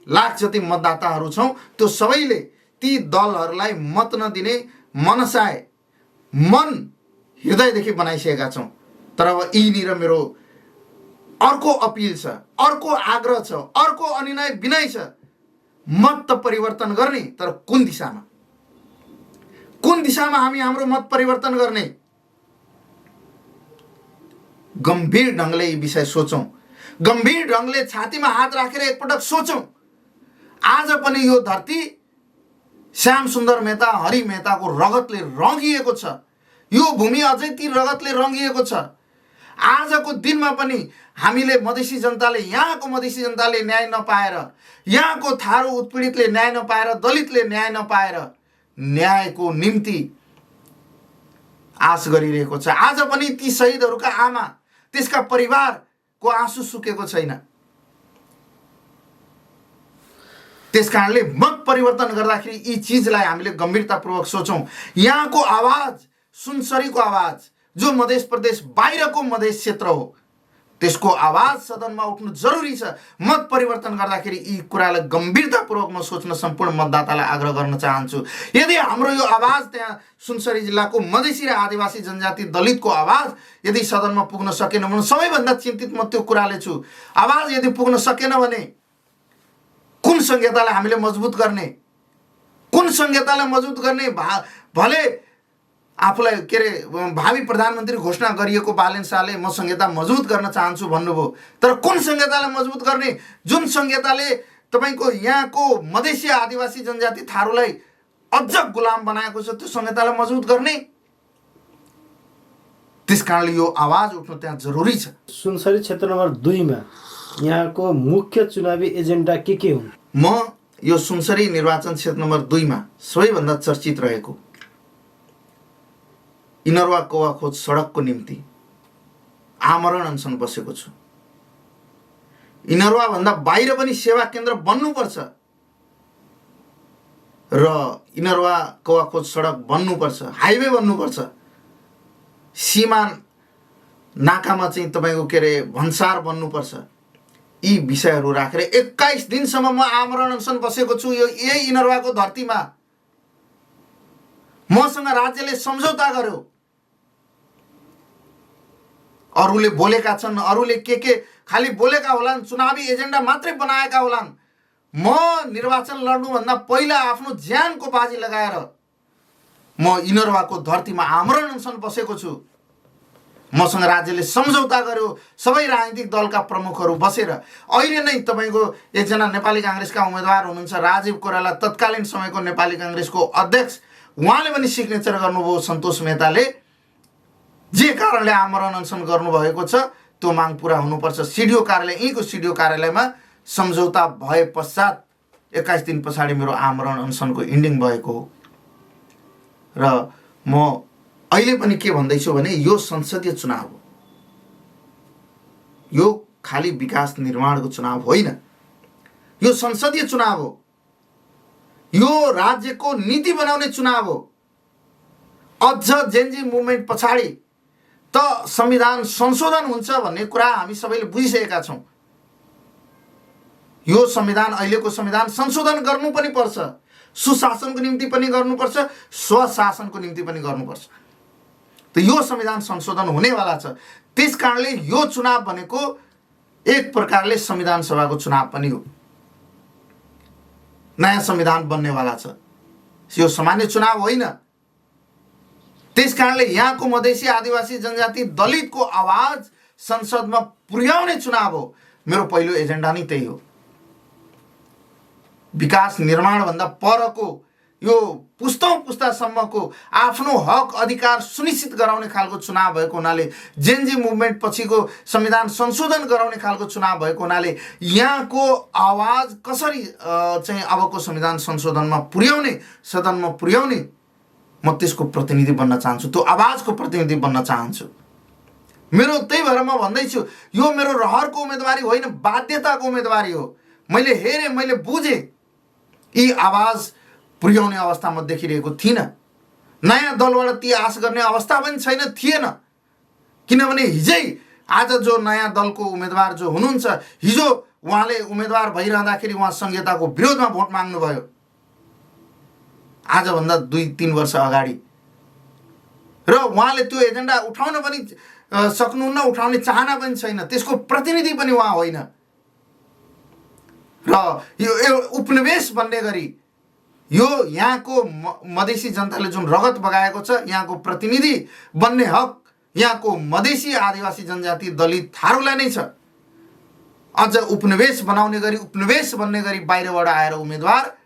लाख जति मतदाताहरू छौँ, त्यो सबैले ती दलहरूलाई मत नदिने मनसाय मन हृदयदेखि बनाइसकेका छौँ। तर अब यीनिर मेरो अर्को अपिल छ, अर्को आग्रह छ, अर्को अनुनय विनय छ। मत त परिवर्तन गर्ने, तर कुन दिशामा? कुन दिशामा हामी हाम्रो मत परिवर्तन गर्ने? गम्भीर ढङ्गले यी विषय सोचौँ। गम्भीर ढङ्गले छातीमा हात राखेर एकपटक सोचौँ। आज पनि यो धरती श्याम सुन्दर मेहता, हरि मेहताको रगतले रङ्गिएको छ। यो भूमि अझै ती रगतले रङ्गिएको छ। आजको दिनमा पनि हामीले मधेसी जनताले, यहाँको मधेसी जनताले न्याय नपाएर, यहाँको थारू उत्पीडितले न्याय नपाएर, दलितले न्याय नपाएर न्यायको निम्ति आश गरिरहेको छ। आज पनि ती शहीदहरूका आमा, त्यसका परिवारको आँसु सुकेको छैन। त्यसकारणले मत परिवर्तन गर्दाखेरि यी चिजलाई हामीले गम्भीरतापूर्वक सोचौँ। यहाँको आवाज, सुनसरीको आवाज, जो मधेस प्रदेश बाहिरको मधेस क्षेत्र हो, त्यसको आवाज सदनमा उठ्नु जरुरी छ। मत परिवर्तन गर्दाखेरि यी कुरालाई गम्भीरतापूर्वक म सोच्न सम्पूर्ण मतदातालाई आग्रह गर्न चाहन्छु। यदि हाम्रो यो आवाज त्यहाँ सुनसरी जिल्लाको मधेसी र आदिवासी जनजाति दलितको आवाज यदि सदनमा पुग्न सकेन भने सबैभन्दा चिन्तित म त्यो कुराले छु। आवाज यदि पुग्न सकेन भने कुन संहितालाई हामीले मजबुत गर्ने? कुन संहितालाई मजबुत गर्ने? भले आफूलाई के अरे भावी प्रधानमन्त्री घोषणा गरिएको बालेन शाहले म संहिता मजबुत गर्न चाहन्छु भन्नुभयो, तर कुन संहितालाई मजबुत गर्ने? जुन संहिताले तपाईको यहाँको मधेसी आदिवासी जनजाति थारूलाई अझ गुलाम बनाएको छ, त्यो संहितालाई मजबुत गर्ने? त्यसकारणले यो आवाज उठ्नु त्यहाँ जरुरी छ। सुनसरी क्षेत्र नम्बर 2 मा यहाँको मुख्य चुनावी एजेन्डा के हुन्? म यो सुनसरी निर्वाचन क्षेत्र नम्बर 2 मा सबैभन्दा चर्चित रहेको इनरवा कौवा खोज सडकको निम्ति आमरण अनसन बसेको छु। इनरवा भन्दा बाहिर पनि सेवा केन्द्र बन्नुपर्छ र इनरवा कौवाकोट सडक बन्नुपर्छ, हाइवे बन्नुपर्छ, सीमा नाकामा चाहिँ तपाईँको के अरे भन्सार बन्नुपर्छ। यी विषयहरू राखेर 21 दिनसम्म म आमरण अनसन बसेको छु यही इनरवाको धरतीमा। मसँग राज्यले सम्झौता गर्यो, अरूले बोलेका छन्, अरूले के खालि बोलेका होलान्, चुनावी एजेन्डा मात्रै बनाएका होलान्। म निर्वाचन लड्नुभन्दा पहिला आफ्नो ज्यानको बाजी लगाएर म इनरवाको धरतीमा आमरण अनसन बसेको छु। मसँग राज्यले सम्झौता गर्यो, सबै राजनीतिक दलका प्रमुखहरू बसेर। अहिले नै तपाईँको एकजना नेपाली काङ्ग्रेसका उम्मेदवार हुनुहुन्छ राजीव कोइराला, तत्कालीन समयको नेपाली काङ्ग्रेसको अध्यक्ष, उहाँले पनि सिग्नेचर गर्नुभयो सन्तोष मेहताले। जे कारणले आमरण अनसन गर्नुभएको छ त्यो माग पुरा हुनुपर्छ। सिडिओ कार्यालय, यहीँको सिडिओ कार्यालयमा सम्झौता भए पश्चात 21 दिन पछाडि मेरो आमरण अनसनको इन्डिङ भएको हो। र म अहिले पनि के भन्दैछु भने यो संसदीय चुनाव हो, यो खाली विकास निर्माणको चुनाव होइन, यो संसदीय चुनाव हो, यो राज्यको नीति बनाउने चुनाव हो। अझ जेनजी मुभमेन्ट पछाडि त संविधान संशोधन हुन्छ भन्ने कुरा हामी सबैले बुझिसकेका छौँ। यो संविधान, अहिलेको संविधान संशोधन गर्नु पनि पर्छ, सुशासनको निम्ति पनि गर्नुपर्छ, स्वशासनको निम्ति पनि गर्नुपर्छ। त यो संविधान संशोधन हुनेवाला छ। त्यस कारणले यो चुनाव भनेको एक प्रकारले संविधान सभाको चुनाव पनि हो। नयाँ संविधान बन्नेवाला छ, यो सामान्य चुनाव होइन। त्यस कारणले यहाँको मधेसी, आदिवासी, जनजाति, दलितको आवाज संसदमा पुर्याउने चुनाव हो। मेरो पहिलो एजेन्डा नै त्यही हो। विकास निर्माणभन्दा परको यो पुस्तौं पुस्तासम्मको आफ्नो हक अधिकार सुनिश्चित गराउने खालको चुनाव भएको हुनाले, जेनजी मुभमेन्ट पछिको संविधान संशोधन गराउने खालको चुनाव भएको हुनाले यहाँको आवाज कसरी चाहिँ अबको संविधान संशोधनमा पुर्याउने, सदनमा पुर्याउने, म त्यसको प्रतिनिधि बन्न चाहन्छु, त्यो आवाजको प्रतिनिधि बन्न चाहन्छु। मेरो त्यही भएर म भन्दैछु, यो मेरो रहरको उम्मेदवारी होइन, बाध्यताको उम्मेदवारी हो। मैले हेरेँ, मैले बुझेँ, यी आवाज पुर्याउने अवस्था म देखिरहेको थिइनँ। नयाँ दलबाट ती आश गर्ने अवस्था पनि छैन, थिएन। किनभने हिजै आज जो नयाँ दलको उम्मेदवार जो हुनुहुन्छ, हिजो उहाँले उम्मेदवार भइरहँदाखेरि उहाँ संहिताको विरोधमा भोट माग्नुभयो, आजभन्दा 2-3 वर्ष अगाडि। र उहाँले त्यो एजेन्डा उठाउन पनि सक्नुहुन्न, उठाउने चाहना पनि छैन, त्यसको प्रतिनिधि पनि उहाँ होइन। र यो उपनिवेश बन्ने गरी यो यहाँको मधेसी जनताले जुन रगत बगाएको छ, यहाँको प्रतिनिधि बन्ने हक यहाँको मधेसी, आदिवासी, जनजाति, दलित, थारूलाई नै छ। अझ उपनिवेश बनाउने गरी, उपनिवेश बन्ने गरी बाहिरबाट आएर उम्मेदवार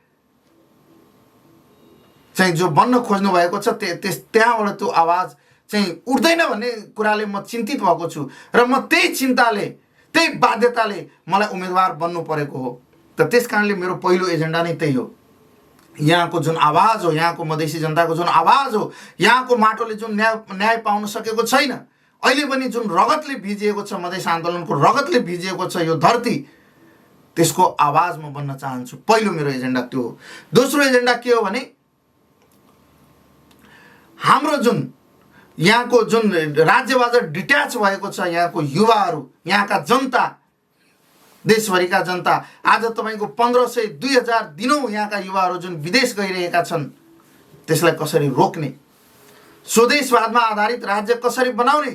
चाहिँ जो बन्न खोज्नु भएको छ, त्यहाँबाट त्यो आवाज चाहिँ उठ्दैन भन्ने कुराले म चिन्तित भएको छु। र म त्यही चिन्ताले, त्यही बाध्यताले मलाई उम्मेदवार बन्नु परेको हो। त त्यस कारणले मेरो पहिलो एजेन्डा नै त्यही हो। यहाँको जुन आवाज हो, यहाँको मधेसी जनताको जुन आवाज हो, यहाँको माटोले जुन न्याय पाउन सकेको छैन, अहिले पनि जुन रगतले भिजिएको छ, मधेस आन्दोलनको रगतले भिजिएको छ यो धरती, त्यसको आवाज म बन्न चाहन्छु। पहिलो मेरो एजेन्डा त्यो हो। दोस्रो एजेन्डा के हो भने, हाम्रो जुन यहाँको जुन राज्यबाट डिट्याच भएको छ, यहाँको युवाहरू, यहाँका जनता, देशभरिका जनता, आज तपाईँको 1500-2000 दिनौँ यहाँका युवाहरू जुन विदेश गइरहेका छन्, त्यसलाई कसरी रोक्ने, स्वदेशवादमा आधारित राज्य कसरी बनाउने,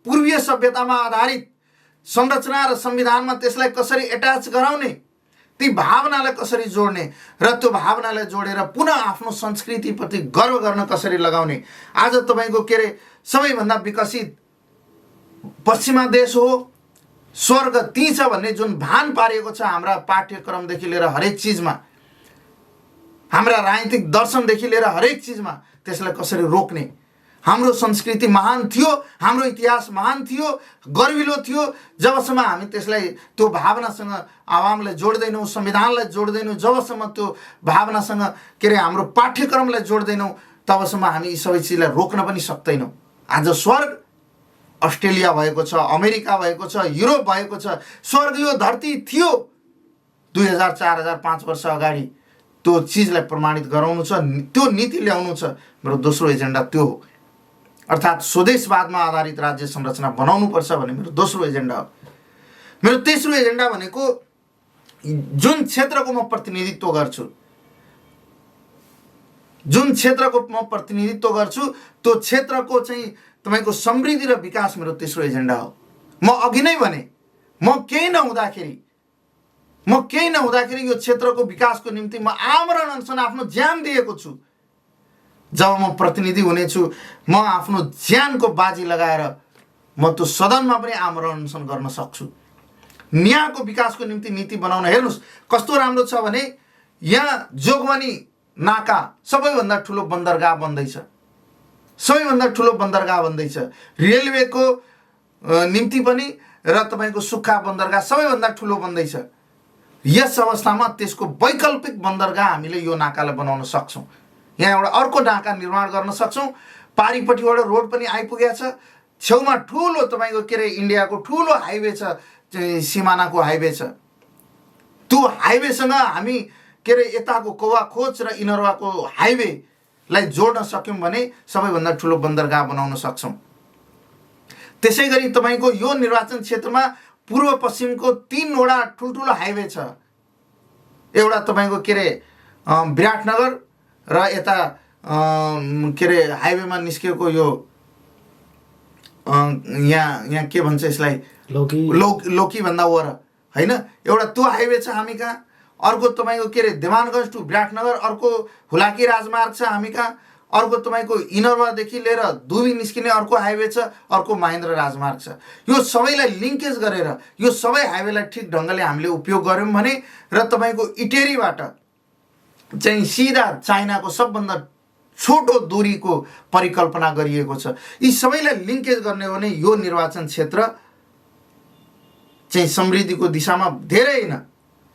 पूर्वीय सभ्यतामा आधारित संरचना र संविधानमा त्यसलाई कसरी एट्याच गराउने, ती भावनालाई कसरी जोड्ने र त्यो भावनालाई जोडेर पुनः आफ्नो संस्कृतिप्रति गर्व गर्न कसरी लगाउने। आज तपाईँको के अरे सबैभन्दा विकसित पश्चिमा देश हो, स्वर्ग ती छ भन्ने जुन भान पारिएको छ हाम्रा पाठ्यक्रमदेखि लिएर हरेक चिजमा, हाम्रा राजनीतिक दर्शनदेखि लिएर हरेक चिजमा, त्यसलाई कसरी रोक्ने। हाम्रो संस्कृति महान थियो, हाम्रो इतिहास महान थियो, गर्विलो थियो। जबसम्म हामी त्यसलाई त्यो भावनासँग आवामलाई जोड्दैनौँ, संविधानलाई जोड्दैनौँ, जबसम्म त्यो भावनासँग के अरे हाम्रो पाठ्यक्रमलाई जोड्दैनौँ, तबसम्म हामी यी सबै चिजलाई रोक्न पनि सक्दैनौँ। आज स्वर्ग अस्ट्रेलिया भएको छ, अमेरिका भएको छ, युरोप भएको छ। स्वर्ग यो धरती थियो 2000, 4000, 5 वर्ष अगाडि। त्यो त्यो चिजलाई प्रमाणित गराउनु छ, त्यो नीति ल्याउनु छ। मेरो दोस्रो एजेन्डा त्यो हो। अर्थात् स्वदेशवादमा आधारित राज्य संरचना बनाउनुपर्छ भन्ने मेरो दोस्रो एजेन्डा हो। मेरो तेस्रो एजेन्डा भनेको जुन क्षेत्रको म प्रतिनिधित्व गर्छु, त्यो क्षेत्रको चाहिँ तपाईँको समृद्धि र विकास मेरो तेस्रो एजेन्डा हो। म अघि नै भने म केही नहुँदाखेरि यो क्षेत्रको विकासको निम्ति म आमरण अनसन आफ्नो ज्यान दिएको छु। जब म प्रतिनिधि हुनेछु, म आफ्नो ज्यानको बाजी लगाएर म त्यो सदनमा पनि आमरण अनसन गर्न सक्छु। यहाँको विकासको निम्ति नीति बनाउन हेर्नुहोस् कस्तो राम्रो छ भने यहाँ जोगबनी नाका सबैभन्दा ठुलो बन्दरगाह बन्दैछ। रेलवेको निम्ति पनि र तपाईँको सुक्खा बन्दरगाह सबैभन्दा ठुलो बन्दैछ। यस अवस्थामा त्यसको वैकल्पिक बन्दरगाह हामीले यो नाकालाई बनाउन सक्छौँ। यहाँ एउटा अर्को नाका निर्माण गर्न सक्छौँ। पारिपट्टिबाट रोड पनि आइपुगेको छ। छेउमा ठुलो तपाईँको इन्डियाको ठुलो हाइवे छ, सिमानाको हाइवे छ। त्यो हाइवेसँग हामी यताको कौवाखोच र इनरवाको हाइवेलाई जोड्न सक्यौँ भने सबैभन्दा ठुलो बन्दरगाह बनाउन सक्छौँ। त्यसै गरी तपाईँको यो निर्वाचन क्षेत्रमा पूर्व पश्चिमको 3वटा ठुल्ठुलो हाइवे छ। एउटा तपाईँको विराटनगर र यता हाइवेमा निस्केको यो यहाँ के भन्छ यसलाई, लोकी भन्दा वर होइन, एउटा त्यो हाइवे छ हामी कहाँ। अर्को तपाईँको देवानगञ्ज टु विराटनगर अर्को हुलाकी राजमार्ग छ हामी कहाँ। अर्को तपाईँको इनरवादेखि लिएर दुबी निस्किने अर्को हाइवे छ, अर्को महेन्द्र राजमार्ग छ। यो सबैलाई लिङ्केज गरेर यो सबै हाइवेलाई ठिक ढङ्गले हामीले उपयोग गऱ्यौँ भने र तपाईँको इटेरीबाट चाहिँ सिधा चाइनाको सबभन्दा छोटो दूरीको परिकल्पना गरिएको छ। यी सबैलाई लिङ्केज गर्ने हो भने यो निर्वाचन क्षेत्र चाहिँ समृद्धिको दिशामा धेरै होइन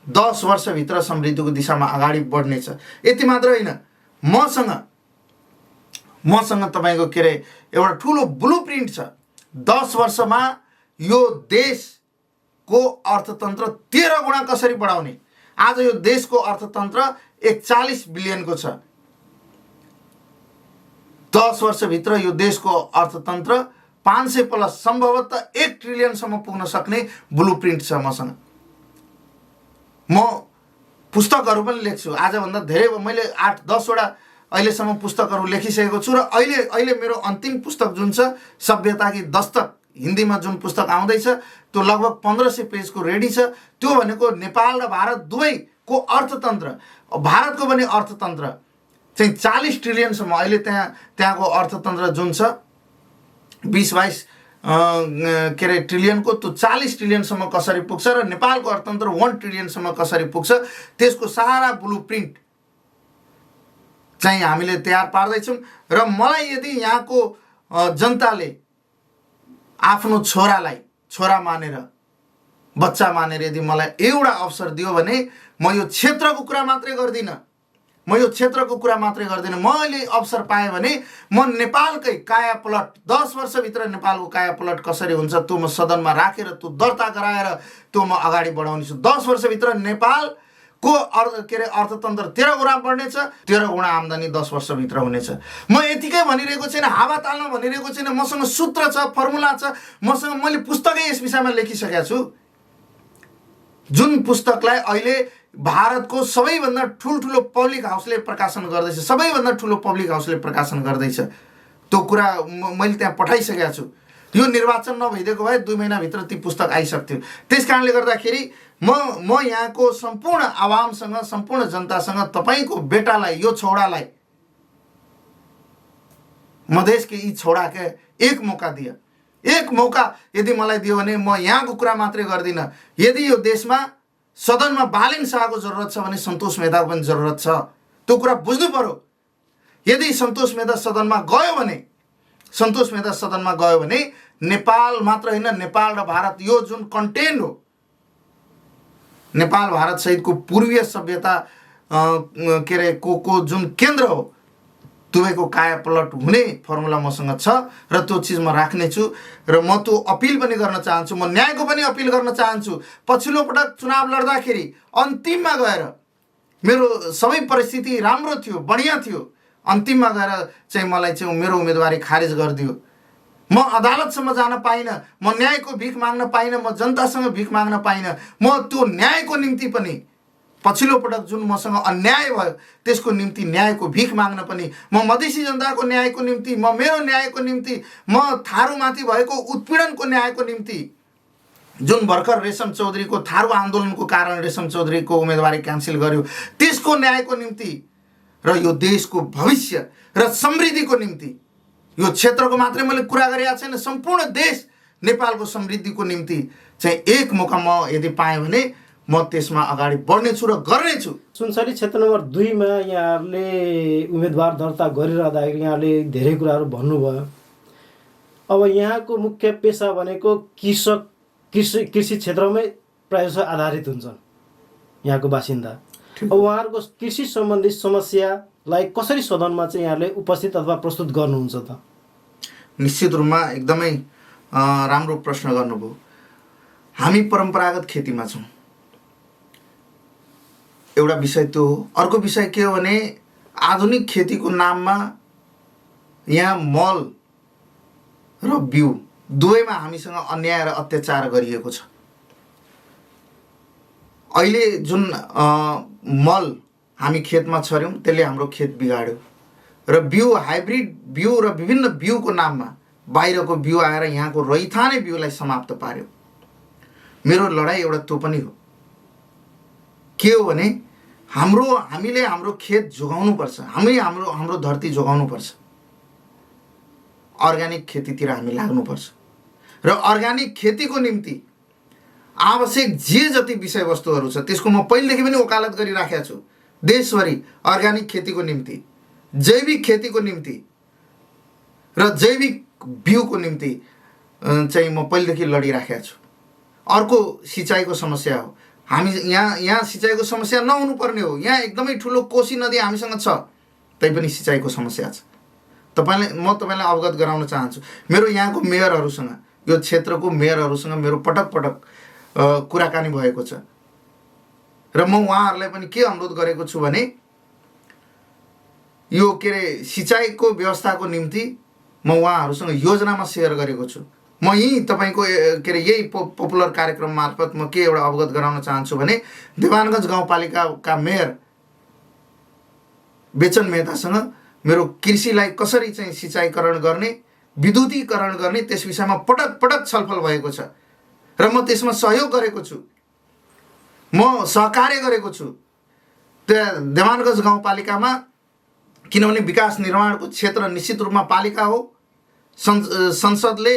10 वर्षभित्र समृद्धिको दिशामा अगाडि बढ्नेछ। यति मात्र होइन, मसँग तपाईँको एउटा ठुलो ब्लुप्रिन्ट छ। 10 वर्षमा यो देशको अर्थतन्त्र 13 गुणा कसरी बढाउने। आज यो देशको अर्थतन्त्र 41 बिलियनको छ। 10 वर्षभित्र यो देशको अर्थतन्त्र 500 प्लस सम्भवतः 1 ट्रिलियनसम्म पुग्न सक्ने ब्लुप्रिन्ट छ मसँग। म पुस्तकहरू पनि लेख्छु। आजभन्दा धेरै मैले 8-10 वटा अहिलेसम्म पुस्तकहरू लेखिसकेको छु र अहिले मेरो अन्तिम पुस्तक जुन छ सभ्यता की दस्तक, हिन्दीमा जुन पुस्तक आउँदैछ त्यो लगभग 1500 पेजको रेडी छ। त्यो भनेको नेपाल र भारत दुवैको अर्थतन्त्र, भारतको पनि अर्थतन्त्र चाहिँ 40 ट्रिलियनसम्म अहिले त्यहाँको अर्थतन्त्र जुन छ 20-22 ट्रिलियनको, त्यो 40 ट्रिलियनसम्म कसरी पुग्छ र नेपालको अर्थतन्त्र 1 ट्रिलियनसम्म कसरी पुग्छ त्यसको सारा ब्लुप्रिन्ट चाहिँ हामीले तयार पार्दैछौँ। र मलाई यदि यहाँको जनताले आफ्नो छोरा मानेर, बच्चा मानेर यदि मलाई एउटा अवसर दियो भने म यो क्षेत्रको कुरा मात्रै गर्दिनँ। मैले अवसर पाएँ भने म नेपालकै कायापलट 10 वर्षभित्र नेपालको कायापलट कसरी हुन्छ त्यो म सदनमा राखेर त्यो दर्ता गराएर त्यो म अगाडि बढाउने छु। 10 वर्षभित्र नेपालको अर्थतन्त्र 13 गुणा बढ्नेछ, 13 गुणा आम्दानी 10 वर्षभित्र हुनेछ। म यतिकै भनिरहेको छैन, हावा ताल्न भनिरहेको छैन। मसँग सूत्र छ, फर्मुला छ, मैले पुस्तकै यस विषयमा लेखिसकेको छु। जुन पुस्तकलाई अहिले भारतको सबैभन्दा ठुल्ठुलो पब्लिक हाउसले प्रकाशन गर्दैछ। त्यो कुरा मैले त्यहाँ पठाइसकेको छु। यो निर्वाचन नभइदिएको भए 2 महिनाभित्र ती पुस्तक आइसक्थ्यो। त्यस कारणले गर्दाखेरि म यहाँको सम्पूर्ण आवामसँग, सम्पूर्ण जनतासँग तपाईँको बेटालाई, यो छोरालाई, मधेसके यी छोराके एक मौका यदि मलाई दियो भने म यहाँको कुरा मात्रै गर्दिनँ। यदि यो देशमा सदनमा बालिन शाहको जरुरत छ भने सन्तोष मेधाको पनि जरुरत छ। त्यो कुरा बुझ्नु पर्यो। यदि सन्तोष मेधा सदनमा गयो भने नेपाल मात्र होइन, नेपाल र भारत यो जुन कन्टेन्ट हो, नेपाल भारत सहितको पूर्वीय सभ्यता को जुन केन्द्र हो, दुवैको कायापलट हुने फर्मुला मसँग छ र त्यो चिज म राख्ने छु। र म त्यो अपिल पनि गर्न चाहन्छु, म न्यायको पनि अपिल गर्न चाहन्छु। पछिल्लो पटक चुनाव लड्दाखेरि अन्तिममा गएर मेरो सबै परिस्थिति राम्रो थियो, बढिया थियो। अन्तिममा गएर चाहिँ मलाई चाहिँ मेरो उम्मेदवारी खारेज गरिदियो। म अदालतसम्म जान पाइनँ, म न्यायको भिख माग्न पाइनँ, म जनतासँग भिख माग्न पाइनँ। म त्यो न्यायको निम्ति पनि पछिल्लो पटक जुन मसँग अन्याय भयो त्यसको निम्ति न्यायको भिख माग्न पनि, म मधेसी जनताको न्यायको निम्ति, म मेरो न्यायको निम्ति, म थारूमाथि भएको उत्पीडनको न्यायको निम्ति, जुन भर्खर रेशम चौधरीको थारू आन्दोलनको कारण रेशम चौधरीको उम्मेदवारी क्यान्सल गर्यो त्यसको न्यायको निम्ति र यो देशको भविष्य र समृद्धिको निम्ति, यो क्षेत्रको मात्रै मैले कुरा गरेको छैन, सम्पूर्ण देश नेपालको समृद्धिको निम्ति चाहिँ एक मौका म यदि पाएँ भने म त्यसमा अगाडि बढ्नेछु र गर्नेछु। सुनसरी क्षेत्र नम्बर 2 मा यहाँहरूले उम्मेदवार दर्ता गरिरहँदाखेरि यहाँले धेरै कुराहरू भन्नुभयो। अब यहाँको मुख्य पेसा भनेको कृषि क्षेत्रमै प्रायः आधारित हुन्छन् यहाँको बासिन्दा। अब उहाँहरूको कृषि सम्बन्धी समस्यालाई कसरी सदनमा चाहिँ यहाँले उपस्थित अथवा प्रस्तुत गर्नुहुन्छ त? निश्चित रूपमा एकदमै राम्रो प्रश्न गर्नुभयो। हामी परम्परागत खेतीमा छौँ, एउटा विषय त्यो हो। अर्को विषय के हो भने आधुनिक खेतीको नाममा यहाँ मल र बिउ दुवैमा हामीसँग अन्याय र अत्याचार गरिएको छ। अहिले जुन मल हामी खेतमा छर्यौँ त्यसले हाम्रो खेत बिगाड्यो र बिउ, हाइब्रिड बिउ र विभिन्न बिउको नाममा बाहिरको बिउ आएर यहाँको रैथाने बिउलाई समाप्त पार्यो। मेरो लडाइँ एउटा त्यो पनि हो। के हो भने हामीले हाम्रो खेत जोगाउनुपर्छ, हाम्रो धरती जोगाउनुपर्छ, अर्ग्यानिक खेतीतिर हामी लाग्नुपर्छ र अर्ग्यानिक खेतीको निम्ति आवश्यक जे जति विषयवस्तुहरू छ त्यसको म पहिलेदेखि पनि वकालत गरिराखेको छु। देशभरि अर्ग्यानिक खेतीको निम्ति, जैविक खेतीको निम्ति र जैविक बिउको निम्ति चाहिँ म पहिलेदेखि लडिराखेको छु। अर्को सिँचाइको समस्या हो। हामी यहाँ सिँचाइको समस्या नहुनुपर्ने हो। यहाँ एकदमै ठुलो कोशी नदी हामीसँग छ, तैपनि सिँचाइको समस्या छ। म तपाईँलाई अवगत गराउन चाहन्छु। मेरो यहाँको मेयरहरूसँग, यो क्षेत्रको मेयरहरूसँग मेरो पटक पटक कुराकानी भएको छ र म उहाँहरूलाई पनि के अनुरोध गरेको छु भने यो के अरे सिँचाइको व्यवस्थाको निम्ति म उहाँहरूसँग योजनामा सेयर गरेको छु। म यही तपाईँको के अरे यही पपुलर कार्यक्रम मार्फत म के एउटा अवगत गराउन चाहन्छु भने देवानगञ्ज गाउँपालिकाका मेयर बेचन मेहतासँग मेरो कृषिलाई कसरी चाहिँ सिँचाइकरण गर्ने, विद्युतीकरण गर्ने त्यस विषयमा पटक पटक छलफल भएको छ र म त्यसमा सहयोग गरेको छु, म सहकार्य गरेको छु। त्यहाँ देवानगञ्ज गाउँपालिकामा, किनभने विकास निर्माणको क्षेत्र निश्चित रूपमा पालिका हो, संसदले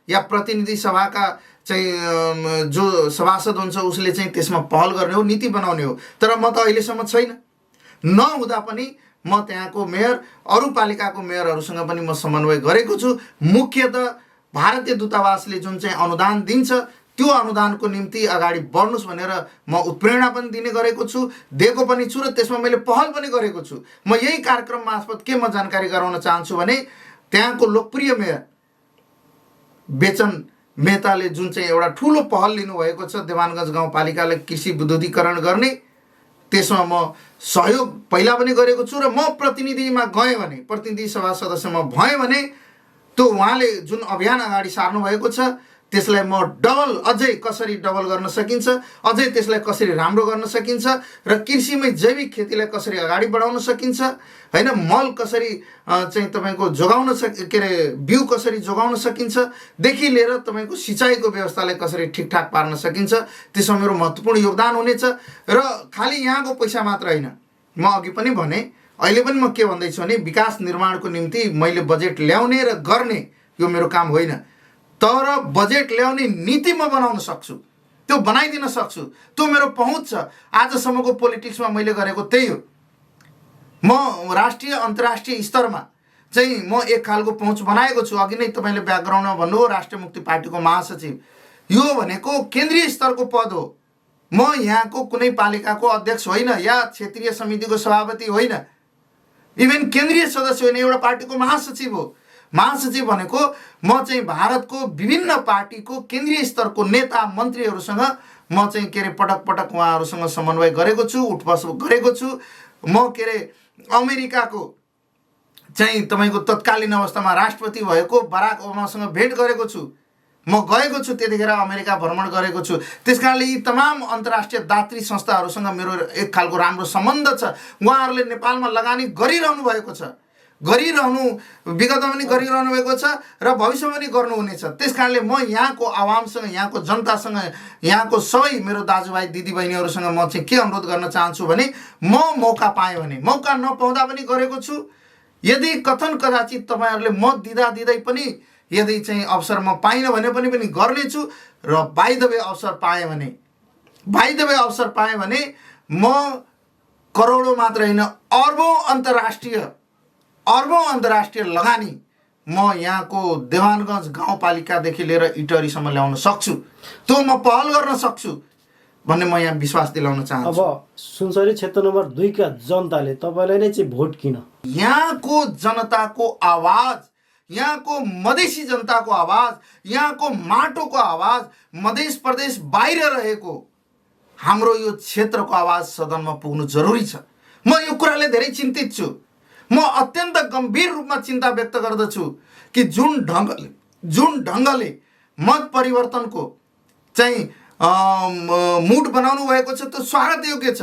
या प्रतिनिधि सभाका चाहिँ जो सभासद हुन्छ उसले चाहिँ त्यसमा पहल गर्ने हो, नीति बनाउने हो। तर म त अहिलेसम्म छैन। नहुँदा पनि म त्यहाँको मेयर, अरू पालिकाको मेयरहरूसँग पनि म समन्वय गरेको छु। मुख्यतः भारतीय दूतावासले जुन चाहिँ अनुदान दिन्छ त्यो अनुदानको निम्ति अगाडि बढ्नुस् भनेर म उत्प्रेरणा पनि दिने गरेको छु, दिएको पनि छु र त्यसमा मैले पहल पनि गरेको छु। म यही कार्यक्रम मार्फत के म जानकारी गराउन चाहन्छु भने त्यहाँको लोकप्रिय मेयर बेचन मेहताले जुन चाहिँ एउटा ठुलो पहल लिनुभएको छ देवानगञ्ज गाउँपालिकालाई कृषि विद्युतीकरण गर्ने, त्यसमा म सहयोग पहिला पनि गरेको छु र म प्रतिनिधिमा गएँ भने, प्रतिनिधि सभा सदस्यमा भएँ भने त्यो उहाँले जुन अभियान अगाडि सार्नु भएको छ त्यसलाई म डबल, अझै कसरी डबल गर्न सकिन्छ, अझै त्यसलाई कसरी राम्रो गर्न सकिन्छ र कृषिमै जैविक खेतीलाई कसरी अगाडि बढाउन सकिन्छ, हैन, मल कसरी चाहिँ तपाईँको जोगाउन के अरे बिउ कसरी जोगाउन सकिन्छ देखि लिएर तपाईँको सिँचाइको व्यवस्थालाई कसरी ठिकठाक पार्न सकिन्छ, त्यसमा मेरो महत्त्वपूर्ण योगदान हुनेछ। र खालि यहाँको पैसा मात्र होइन, म अघि पनि भने, अहिले पनि म के भन्दैछु भने विकास निर्माणको निम्ति मैले बजेट ल्याउने र गर्ने यो मेरो काम होइन, तर बजेट ल्याउने नीति म बनाउन सक्छु, त्यो बनाइदिन सक्छु, त्यो मेरो पहुँच छ। आजसम्मको पोलिटिक्समा मैले गरेको त्यही हो। म राष्ट्रिय अन्तर्राष्ट्रिय स्तरमा चाहिँ म एक खालको पहुँच बनाएको छु। अघि नै तपाईँले ब्याकग्राउन्डमा भन्नुभयो राष्ट्रिय मुक्ति पार्टीको महासचिव, यो भनेको केन्द्रीय स्तरको पद हो। म यहाँको कुनै पालिकाको अध्यक्ष होइन या क्षेत्रीय समितिको सभापति होइन, इभन केन्द्रीय सदस्य होइन, एउटा पार्टीको महासचिव हो। महासचिव भनेको म चाहिँ भारतको विभिन्न पार्टीको केन्द्रीय स्तरको नेता मन्त्रीहरूसँग म चाहिँ के अरे पटक पटक उहाँहरूसँग समन्वय गरेको छु, उठबस गरेको छु। म के अरे अमेरिकाको चाहिँ तपाईँको तत्कालीन अवस्थामा राष्ट्रपति भएको बराक ओबामासँग भेट गरेको छु, म गएको छु, त्यतिखेर अमेरिका भ्रमण गरेको छु। त्यस कारणले यी तमाम अन्तर्राष्ट्रिय दात्री संस्थाहरूसँग मेरो एक खालको राम्रो सम्बन्ध छ। उहाँहरूले नेपालमा लगानी गरिरहनु भएको छ, विगतमा पनि गरिरहनु भएको छ र भविष्यमा पनि गर्नुहुनेछ। त्यस कारणले म यहाँको आवामसँग, यहाँको जनतासँग, यहाँको सबै मेरो दाजुभाइ दिदीबहिनीहरूसँग म चाहिँ के अनुरोध गर्न चाहन्छु भने म मौका पाएँ भने, मौका नपाउँदा पनि गरेको छु। यदि कथन कदाचित तपाईँहरूले मत दिँदै पनि यदि चाहिँ अवसर म पाइनँ भने पनि गर्नेछु। र बाइ द वे अवसर पाएँ भने म करोडौँ मात्र होइन अर्बौं अन्तर्राष्ट्रिय लगानी म यहाँको देवानगञ्ज गाउँपालिकादेखि लिएर इटहरीसम्म ल्याउन सक्छु। त्यो म पहल गर्न सक्छु भन्ने म यहाँ विश्वास दिलाउन चाहन्छु। अब सुनसरी क्षेत्र नम्बर 2 का जनताले तपाईँलाई नै चाहिँ भोट किन? यहाँको जनताको आवाज, यहाँको मधेसी जनताको आवाज, यहाँको माटोको आवाज, मधेस प्रदेश बाहिर रहेको हाम्रो यो क्षेत्रको आवाज सदनमा पुग्नु जरुरी छ। म यो कुराले धेरै चिन्तित छु। म अत्यन्त गम्भीर रूपमा चिन्ता व्यक्त गर्दछु कि जुन ढङ्गले मत परिवर्तनको चाहिँ मुड बनाउनु भएको छ त्यो स्वागत योग्य छ।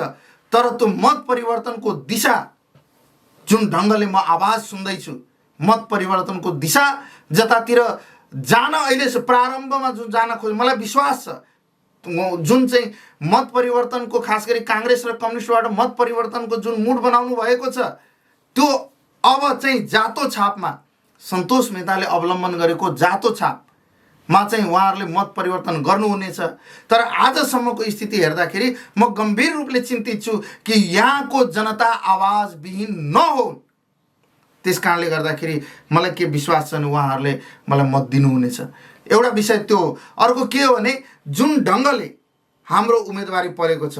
तर त्यो मत परिवर्तनको दिशा जुन ढङ्गले म आवाज सुन्दैछु, मत परिवर्तनको दिशा जतातिर जान अहिले प्रारम्भमा जुन जान खोज, मलाई विश्वास छ जुन चाहिँ मत परिवर्तनको खास गरी काङ्ग्रेस र कम्युनिस्टबाट मत परिवर्तनको जुन मुड बनाउनु भएको छ त्यो अब चाहिँ जातो छापमा सन्तोष मेहताले अवलम्बन गरेको जातो छापमा चाहिँ उहाँहरूले मत परिवर्तन गर्नुहुनेछ। तर आजसम्मको स्थिति हेर्दाखेरि म गम्भीर रूपले चिन्तित छु कि यहाँको जनता आवाज विहीन नहोन्। त्यस कारणले गर्दाखेरि मलाई के विश्वास छ भने उहाँहरूले मलाई मत दिनुहुनेछ। एउटा विषय त्यो। अर्को के हो भने जुन ढङ्गले हाम्रो उम्मेदवारी परेको छ,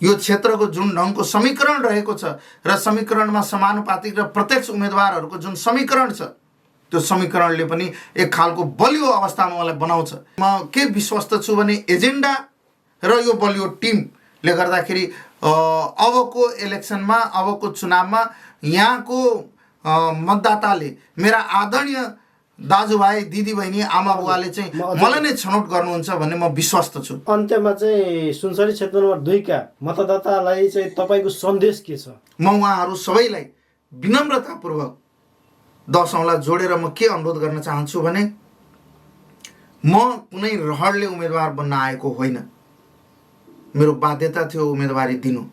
यो क्षेत्रको जुन ढङ्गको समीकरण रहेको छ र समीकरणमा समानुपातिक र प्रत्यक्ष उम्मेदवारहरूको जुन समीकरण छ त्यो समीकरणले पनि एक खालको बलियो अवस्थामा मलाई बनाउँछ। म के विश्वस्त छु भने एजेन्डा र यो बलियो टिमले गर्दाखेरि अबको इलेक्सनमा, अबको चुनावमा यहाँको मतदाताले, मेरा आदरणीय दाजुभाइ दिदीबहिनी आमा बुवाले चाहिँ मलाई नै छनौट गर्नुहुन्छ भन्ने म विश्वस्त छु। अन्त्यमा चाहिँ सुनसरी क्षेत्र नम्बर 2 का मतदातालाई चाहिँ तपाईँको सन्देश के छ? म उहाँहरू सबैलाई विनम्रतापूर्वक 10 औँला जोडेर म के अनुरोध गर्न चाहन्छु भने म कुनै रहरले उम्मेदवार बन्न आएको होइन। मेरो बाध्यता थियो उम्मेदवारी दिनु।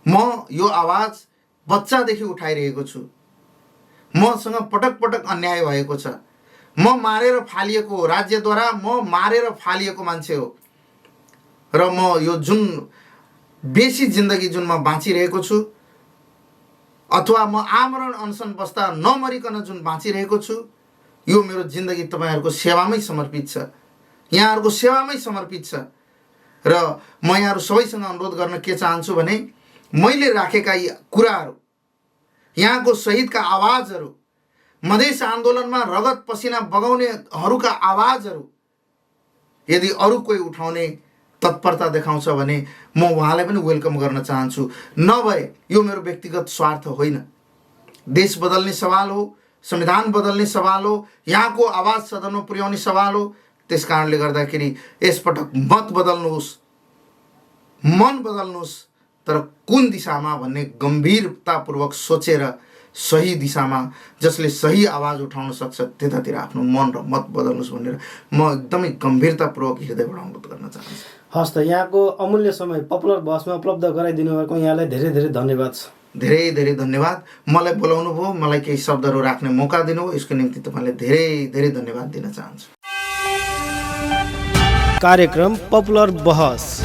म यो आवाज बच्चादेखि उठाइरहेको छु। मसँग पटक पटक अन्याय भएको छ। म मारेर फालिएको हो, राज्यद्वारा म मारेर फालिएको मान्छे हो र म यो जुन बेसी जिन्दगी जुन म बाँचिरहेको छु अथवा म आमरण अनसन बस्दा नमरिकन जुन बाँचिरहेको छु, यो मेरो जिन्दगी तपाईँहरूको सेवामै समर्पित छ, यहाँहरूको सेवामै समर्पित छ। र म यहाँहरू सबैसँग अनुरोध गर्न के चाहन्छु भने मैले राखेका यी कुराहरू, यहाँको शहीदका आवाजहरू, मधेस आन्दोलनमा रगत पसिना बगाउनेहरूका आवाजहरू यदि अरू कोही उठाउने तत्परता देखाउँछ भने म उहाँलाई पनि वेलकम गर्न चाहन्छु। नभए यो मेरो व्यक्तिगत स्वार्थ होइन, देश बदल्ने सवाल हो, संविधान बदल्ने सवाल हो, यहाँको आवाज सदनमा पुर्याउने सवाल हो। त्यस कारणले गर्दाखेरि यसपटक मत बदल्नुहोस्, मन बदल्नुहोस्, तर कुन दिशामा भन्ने गम्भीरतापूर्वक सोचेर सही दिशामा जसले सही आवाज उठाउन सक्छ त्यतातिर आफ्नो मन र मत बदल्नुहोस् भनेर म एकदमै गम्भीरतापूर्वक हृदयबाट अनुरोध गर्न चाहन्छु। हस् त, यहाँको अमूल्य समय पपुलर बहसमा उपलब्ध गराइदिनु भएको यहाँलाई धेरै धेरै धन्यवाद छ। धेरै धेरै धन्यवाद। मलाई बोलाउनु भयो, मलाई केही शब्दहरू राख्ने मौका दिनुभयो, यसको निम्ति तपाईँलाई धेरै धेरै धन्यवाद दिन चाहन्छु। कार्यक्रम पपुलर बहस।